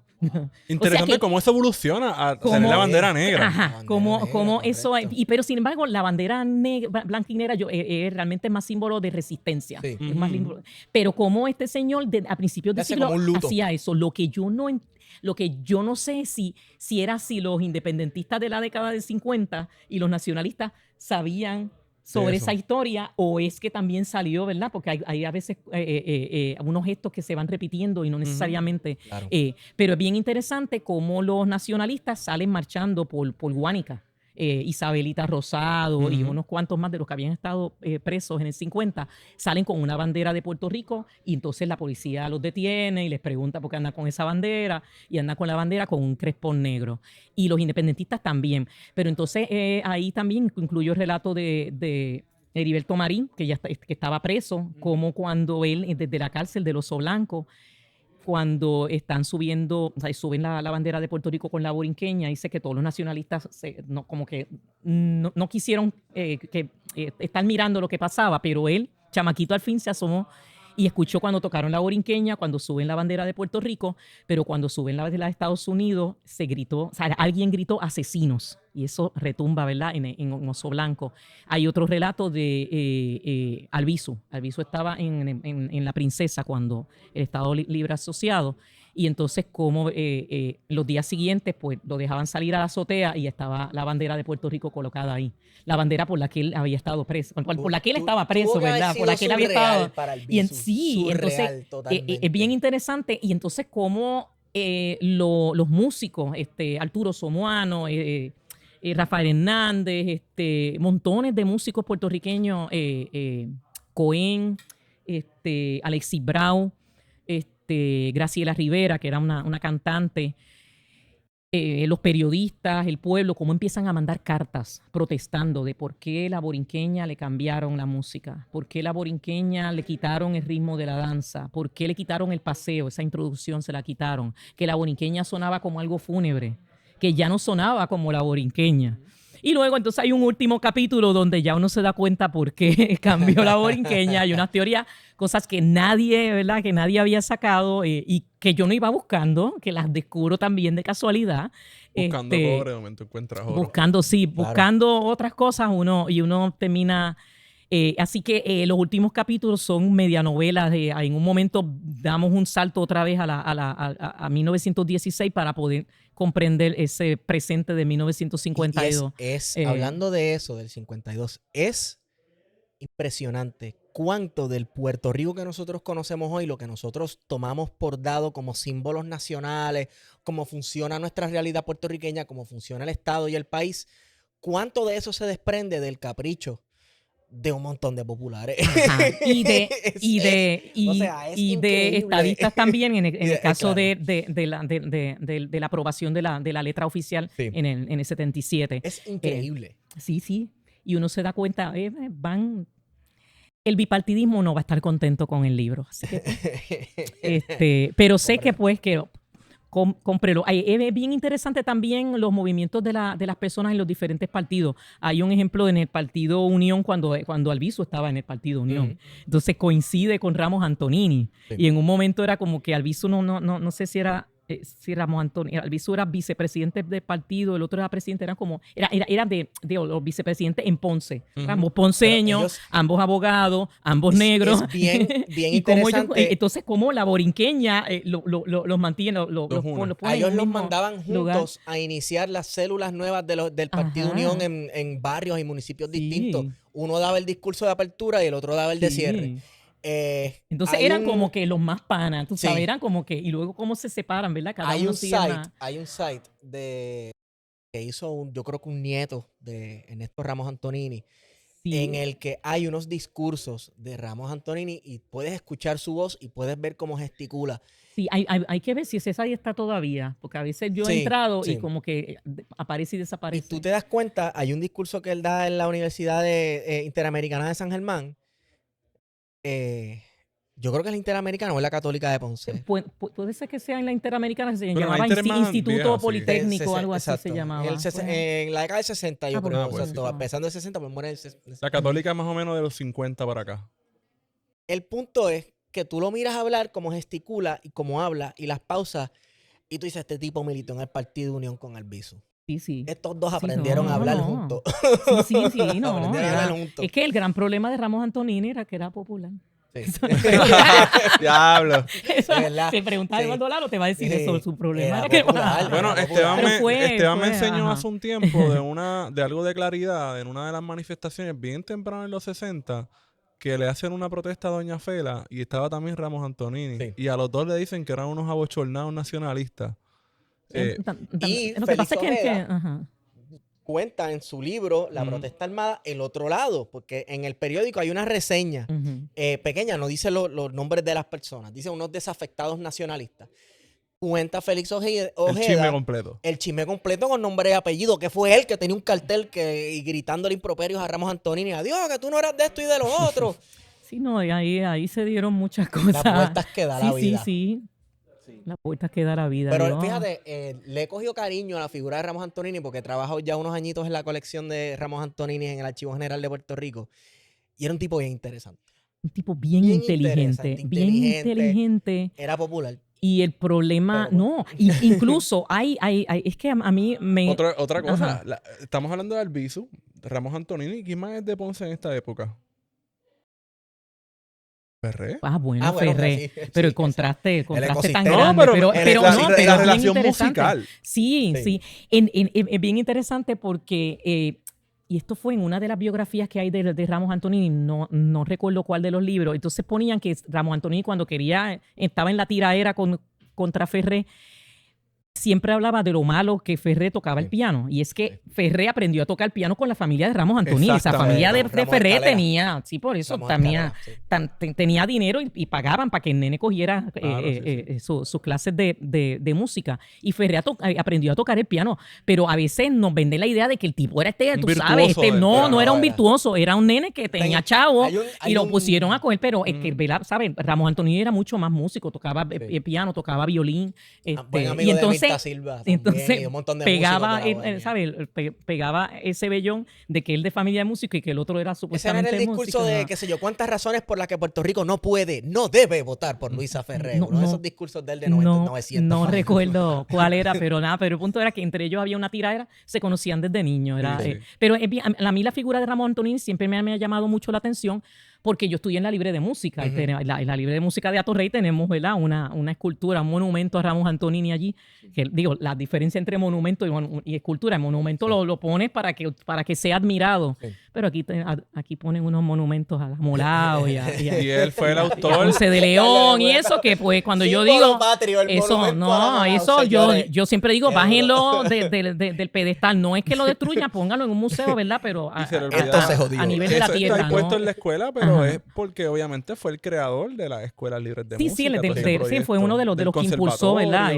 Interesante, o sea, cómo eso evoluciona a tener la bandera negra. Ajá, como eso, pero sin embargo la bandera blanca y negra es realmente más símbolo de resistencia. Sí. Es más pero como este señor a principios del siglo hacía eso, lo que yo no sé si era si los independentistas de la década del 50 y los nacionalistas sabían sobre esa historia o es que también salió, ¿verdad? Porque hay a veces unos gestos que se van repitiendo y no necesariamente. Claro. Pero es bien interesante cómo los nacionalistas salen marchando por Guánica. Isabelita Rosado y unos cuantos más de los que habían estado presos en el 50 salen con una bandera de Puerto Rico y entonces la policía los detiene y les pregunta por qué andan con esa bandera y andan con la bandera con un crespón negro y los independentistas también, pero entonces ahí también incluyó el relato de Heriberto Marín que estaba preso, como cuando él desde la cárcel del Oso Blanco, cuando están subiendo, o sea, suben la bandera de Puerto Rico con la borinqueña, dice que todos los nacionalistas no quisieron estar mirando lo que pasaba, pero él, chamaquito, al fin se asomó y escuchó cuando tocaron la borinqueña, cuando suben la bandera de Puerto Rico, pero cuando suben la de Estados Unidos, se gritó, o sea, alguien gritó asesinos, y eso retumba, ¿verdad?, en Oso Blanco. Hay otro relato de Albizu. Albizu estaba en La Princesa cuando el Estado Libre Asociado, y entonces como los días siguientes pues lo dejaban salir a la azotea y estaba la bandera de Puerto Rico colocada ahí, la bandera por la que él había estado preso, por la que él estaba preso, ¿verdad? Por la que él había estado. Sí, entonces es bien interesante. Y entonces como los músicos, Arturo Somoano, Rafael Hernández, montones de músicos puertorriqueños, Cohen, Alexis Brau, Graciela Rivera, que era una cantante, los periodistas, el pueblo, cómo empiezan a mandar cartas protestando de por qué la borinqueña le cambiaron la música, por qué la borinqueña le quitaron el ritmo de la danza, por qué le quitaron el paseo, esa introducción se la quitaron, que la borinqueña sonaba como algo fúnebre, que ya no sonaba como la borinqueña. Y luego entonces hay un último capítulo donde ya uno se da cuenta por qué cambió la borinqueña. Hay unas teorías, cosas que nadie, ¿verdad?, que nadie había sacado y que yo no iba buscando, que las descubro también de casualidad. Buscando cobre, de momento encuentras oro. Buscando otras cosas uno termina... así que los últimos capítulos son medianovelas. En un momento damos un salto otra vez a 1916 para poder comprender ese presente de 1952. Hablando de eso, del 52, es impresionante cuánto del Puerto Rico que nosotros conocemos hoy, lo que nosotros tomamos por dado como símbolos nacionales, cómo funciona nuestra realidad puertorriqueña, cómo funciona el Estado y el país, cuánto de eso se desprende del capricho de un montón de populares. Ajá. Y de estadistas también, en el caso claro, de la aprobación de la letra oficial sí, en el 77. Es increíble. Sí. Y uno se da cuenta, el bipartidismo no va a estar contento con el libro. Así que, pero sé que pues que... cómprelo. Es bien interesante también los movimientos de las personas en los diferentes partidos. Hay un ejemplo en el Partido Unión cuando Albizu estaba en el Partido Unión. Entonces coincide con Ramos Antonini. Sí. Y en un momento era como que Albizu no sé si era Ramos Antonini. Albizu era vicepresidente del partido, el otro era presidente, eran de los vicepresidentes en Ponce. Ambos ponceños, ambos abogados, ambos negros. Es bien y interesante. Entonces, como la borinqueña los mantiene, los pone a ellos los mismo mandaban juntos lugar a iniciar las células nuevas del Partido Unión en barrios y municipios distintos. Uno daba el discurso de apertura y el otro daba el de cierre. Entonces eran como que los más panas, tú sabes, eran como que, y luego cómo se separan, ¿verdad? Cada hay uno un sigue site, hay un site que hizo yo creo que un nieto de Ernesto Ramos Antonini, en el que hay unos discursos de Ramos Antonini y puedes escuchar su voz y puedes ver cómo gesticula. Sí, hay que ver si esa ahí está todavía, porque a veces yo he entrado y como que aparece y desaparece. Y tú te das cuenta, hay un discurso que él da en la Universidad Interamericana de San Germán. Yo creo que es la Interamericana o es la Católica de Ponce. Puede ser que sea en la Interamericana, se Pero llamaba Instituto vieja, Politécnico, algo así exacto. se llamaba. En la década del 60, yo creo. pues Exacto. Empezando el 60, pues muere el 60. La Católica más o menos de los 50 para acá. El punto es que tú lo miras hablar, como gesticula y como habla, y las pausas, y tú dices, este tipo militó en el Partido Unión con Albizu. Sí. Estos dos aprendieron a hablar juntos. Sí, no. Aprendieron a hablar juntos. Es que el gran problema de Ramos Antonini era que era popular. Sí. Diablo. Te preguntas a Eduardo Lalo, te va a decir eso, su problema era que popular. Bueno, Esteban me enseñó hace un tiempo ajá. de algo de claridad en una de las manifestaciones bien temprano en los 60 que le hacen una protesta a Doña Fela y estaba también Ramos Antonini. Sí. Y a los dos le dicen que eran unos abochornados nacionalistas. Y lo que pasa es que cuenta en su libro La protesta armada el otro lado, porque en el periódico hay una reseña pequeña, no dice los nombres de las personas, dice unos desafectados nacionalistas. Cuenta Félix Ojeda el chisme completo. El chisme completo con nombre y apellido, que fue él que tenía un cartel y gritándole improperios a Ramos Antonini, adiós, que tú no eras de esto y de lo otro. Sí, no, y ahí se dieron muchas cosas. Las vueltas que da la vida. Sí. Las vueltas que da la vida. Pero fíjate, le he cogido cariño a la figura de Ramos Antonini porque trabajo ya unos añitos en la colección de Ramos Antonini en el Archivo General de Puerto Rico. Y era un tipo bien interesante. Un tipo bien inteligente. Bien inteligente. Era popular. Y el problema, incluso es que a mí me... Otra cosa, estamos hablando de Albizu, Ramos Antonini, ¿quién más es de Ponce en esta época? ¿Ferré? Bueno, Ferré. Sí, pero el contraste tan no, grande. Pero la relación musical. Sí. Es bien interesante porque... y esto fue en una de las biografías que hay de Ramos Antonini, no recuerdo cuál de los libros. Entonces ponían que Ramos Antonini cuando estaba en la tiraera contra Ferré, siempre hablaba de lo malo que Ferré tocaba el piano. Y es que Ferré aprendió a tocar el piano con la familia de Ramos Antonini. Esa familia de Ferré tenía, sí, por eso tenía dinero y pagaban para que el nene cogiera sus clases de música. Y Ferré aprendió a tocar el piano. Pero a veces nos vende la idea de que el tipo era no era un virtuoso, era un nene que tenía chavo y lo pusieron a coger. Pero es que, ¿sabes? Ramos Antonini era mucho más músico, tocaba piano, tocaba violín. Y entonces Silva entonces un montón de pegaba ese vellón de que él de familia de músico y que el otro era supuestamente ese era el discurso de qué sé yo, cuántas razones por las que Puerto Rico no debe votar por Luisa Ferré. Uno de esos discursos del de 900. No recuerdo cuál era, pero el punto era que entre ellos había una tiradera, se conocían desde niños. Pero a mí la figura de Ramos Antonini siempre me ha llamado mucho la atención porque yo estudié en la Libre de Música. En la Libre de Música de Atorrey tenemos, ¿verdad? una escultura, un monumento a Ramos Antonini allí. Que, digo, la diferencia entre monumento y escultura. El monumento lo pones para que sea admirado. Sí. Pero aquí ponen unos monumentos a la Molao y él fue el autor. Y a Ponce de León y eso que pues cuando yo digo... yo siempre digo, bájenlo del pedestal. No es que lo destruyan, pónganlo en un museo, ¿verdad? Pero a nivel de la tierra. Está puesto en la escuela, pero es porque obviamente fue el creador de las escuelas libres de música. Sí, fue uno de los que impulsó, ¿verdad?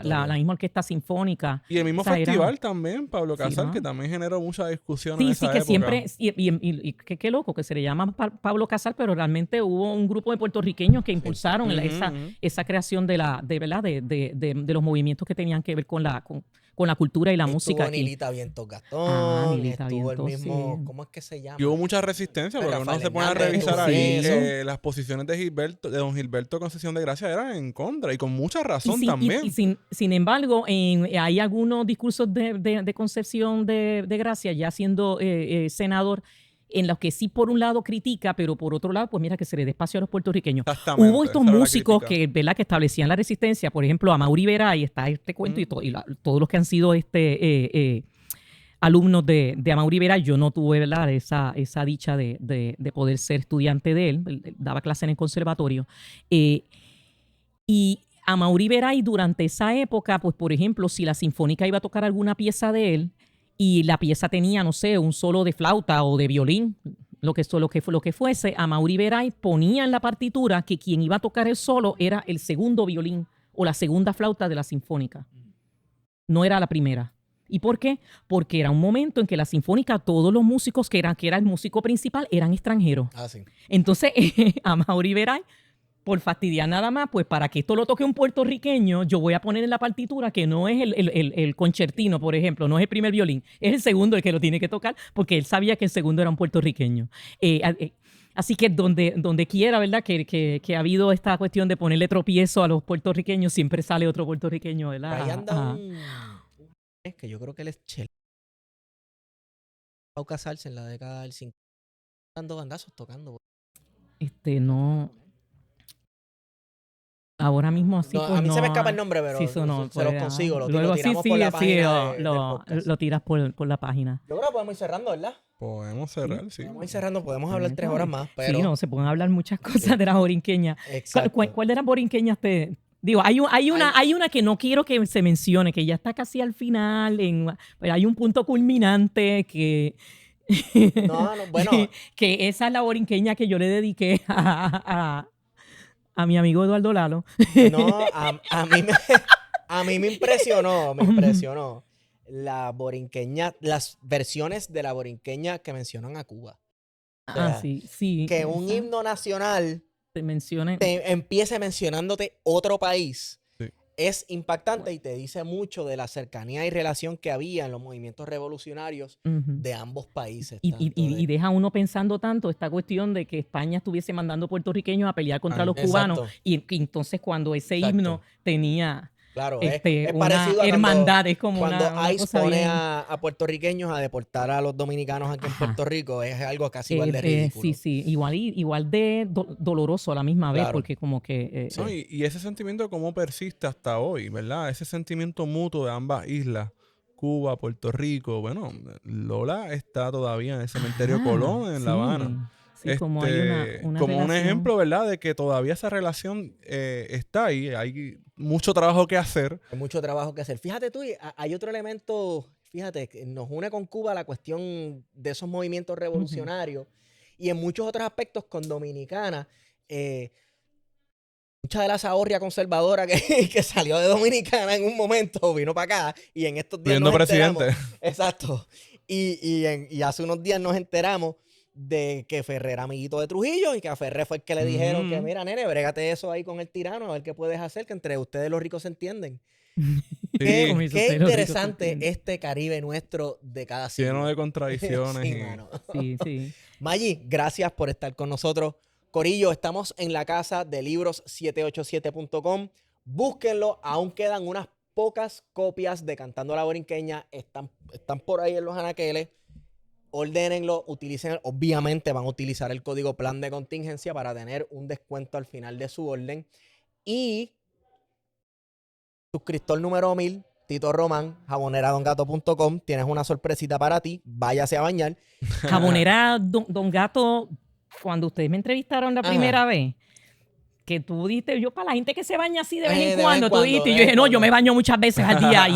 La misma orquesta sinfónica. Y el mismo festival también, Pablo Casal, que también generó mucha discusión en esa época. Siempre, y qué loco que se le llama Pablo Casal, pero realmente hubo un grupo de puertorriqueños que impulsaron esa creación de los movimientos que tenían que ver con la cultura y la música. Estuvo Nilita Vientos Gastón, estuvo el mismo, sí. ¿Cómo es que se llama? Y hubo mucha resistencia, porque uno se pone a revisar ahí las posiciones de don Gilberto Concepción de Gracia eran en contra, y con mucha razón también. Sin embargo, hay algunos discursos de Concepción de Gracia, ya siendo senador, en los que sí por un lado critica, pero por otro lado, pues mira que se le dé espacio a los puertorriqueños. Hubo estos músicos que establecían la resistencia, por ejemplo, a Mauri Vera, y está este cuento, y todos los que han sido alumnos de Amaury Veray. Yo no tuve, ¿verdad?, esa dicha de poder ser estudiante de él. Él daba clase en el conservatorio. Y Amaury Veray, durante esa época, pues por ejemplo, si la Sinfónica iba a tocar alguna pieza de él y la pieza tenía, no sé, un solo de flauta o de violín, lo que fuese, Amaury Veray ponía en la partitura que quien iba a tocar el solo era el segundo violín o la segunda flauta de la Sinfónica. No era la primera. ¿Y por qué? Porque era un momento en que la Sinfónica, todos los músicos que era el músico principal, eran extranjeros. Sí. Entonces, Amaury Veray, por fastidiar nada más, pues para que esto lo toque un puertorriqueño, yo voy a poner en la partitura que no es el concertino, por ejemplo, no es el primer violín, es el segundo el que lo tiene que tocar, porque él sabía que el segundo era un puertorriqueño. Así que donde quiera, ¿verdad?, que ha habido esta cuestión de ponerle tropiezo a los puertorriqueños, siempre sale otro puertorriqueño, ¿verdad? Ahí anda es que yo creo que él es Chelo. Va a casarse en la década del 50. Dando bandazos tocando. No. Ahora mismo así. No, pues, a mí se me escapa el nombre, pero sí, se los consigo. Lo luego tiramos sí, por la sí, página lo tiras por la página. Yo creo que podemos ir cerrando, ¿verdad? Podemos cerrar, sí. Podemos ir cerrando, podemos hablar 3 horas más, pero... Sí, no, se pueden hablar muchas cosas de las borinqueñas. Exacto. ¿Cuál de las borinqueñas te...? Digo, hay una que no quiero que se mencione, que ya está casi al final, pero hay un punto culminante que... bueno. que esa es la borinqueña que yo le dediqué a mi amigo Eduardo Lalo. No, a mí me impresionó la borinqueña, las versiones de la borinqueña que mencionan a Cuba. O sea, sí. Que un himno nacional te mencione. Empiece mencionándote otro país. Sí. Es impactante y te dice mucho de la cercanía y relación que había en los movimientos revolucionarios de ambos países. Y deja uno pensando tanto esta cuestión de que España estuviese mandando puertorriqueños a pelear contra los cubanos. Y entonces cuando ese himno tenía... Claro, es una parecido a hermandad, es como cuando una ICE pone a puertorriqueños a deportar a los dominicanos aquí en Puerto Rico, es algo casi igual de ridículo. Sí, igual de doloroso a la misma vez, Claro. porque como que... No, y ese sentimiento cómo persiste hasta hoy, ¿verdad? Ese sentimiento mutuo de ambas islas, Cuba, Puerto Rico. Bueno, Lola está todavía en el cementerio Colón, en La Habana. Sí, como hay una como un relación. ejemplo, ¿verdad?, de que todavía esa relación está ahí. Hay mucho trabajo que hacer. Hay mucho trabajo que hacer. Fíjate tú, hay otro elemento, fíjate, que nos une con Cuba la cuestión de esos movimientos revolucionarios y en muchos otros aspectos con Dominicana. Mucha de la zahorria conservadora que salió de Dominicana en un momento vino para acá y en estos días Siendo presidente. Exacto. Y hace unos días nos enteramos de que Ferrer era amiguito de Trujillo y que a Ferrer fue el que le dijeron que mira, nene, brégate eso ahí con el tirano, a ver qué puedes hacer, que entre ustedes los ricos se entienden. Qué interesante este Caribe nuestro de cada siglo. Lleno de contradicciones. Sí, mano. Sí. Maggi, gracias por estar con nosotros. Corillo, estamos en la casa de libros787.com. Búsquenlo, aún quedan unas pocas copias de Cantando la Borinqueña. Están por ahí en los anaqueles. Ordénenlo, utilicen, obviamente van a utilizar el código plan de contingencia para tener un descuento al final de su orden. Y suscriptor número 1000, Tito Román, jaboneradongato.com, tienes una sorpresita para ti, váyase a bañar. Jabonera Don Gato, cuando ustedes me entrevistaron la primera vez, que tú dijiste, yo para la gente que se baña así de vez en cuando, tú dijiste, y yo dije, no, yo me baño muchas veces al día.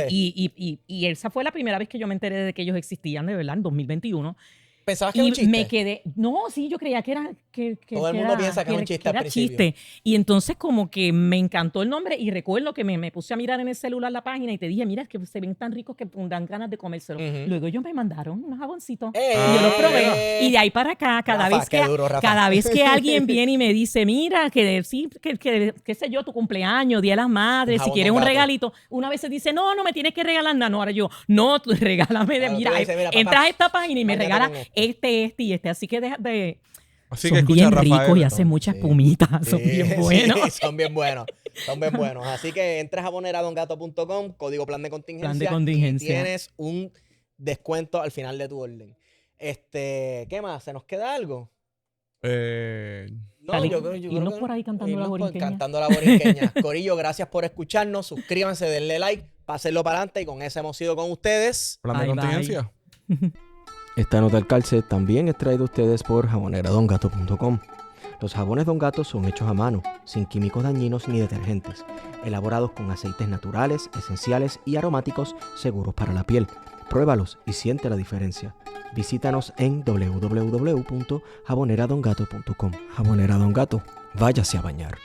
Y esa fue la primera vez que yo me enteré de que ellos existían, de verdad, en 2021. ¿Pensabas que era un chiste? Me quedé... No, sí, yo creía que era... Todo el mundo piensa que es un chiste al principio. Y entonces como que me encantó el nombre y recuerdo que me puse a mirar en el celular la página y te dije, mira, es que se ven tan ricos que dan ganas de comérselo. Luego ellos me mandaron unos jaboncitos y yo los probé. Y de ahí para acá, cada vez que alguien viene y me dice, mira, que qué sé yo, tu cumpleaños, Día de las Madres, si quieres un regalito, una vez se dice, no me tienes que regalar nada. No, ahora yo, no, tú regálame. Mira, entras a esta página y me regalas este y este. Así que deja de... Así son que escucha bien a Rafael, ricos y hacen mucha espumita. Son bien buenos. Sí, son bien buenos. Así que entres a jaboneradongato.com, código plan de contingencia. Y tienes un descuento al final de tu orden. ¿Qué más? ¿Se nos queda algo? No, yo creo por ahí cantando la borinqueña. Cantando la borinqueña. Corillo, gracias por escucharnos. Suscríbanse, denle like. pásenlo para adelante y con eso hemos ido con ustedes. Plan de Bye, contingencia. Esta nota al calce también es traída a ustedes por jaboneradongato.com. Los jabones Don Gato son hechos a mano, sin químicos dañinos ni detergentes, elaborados con aceites naturales, esenciales y aromáticos seguros para la piel. Pruébalos y siente la diferencia. Visítanos en www.jaboneradongato.com. Jabonera Don Gato, váyase a bañar.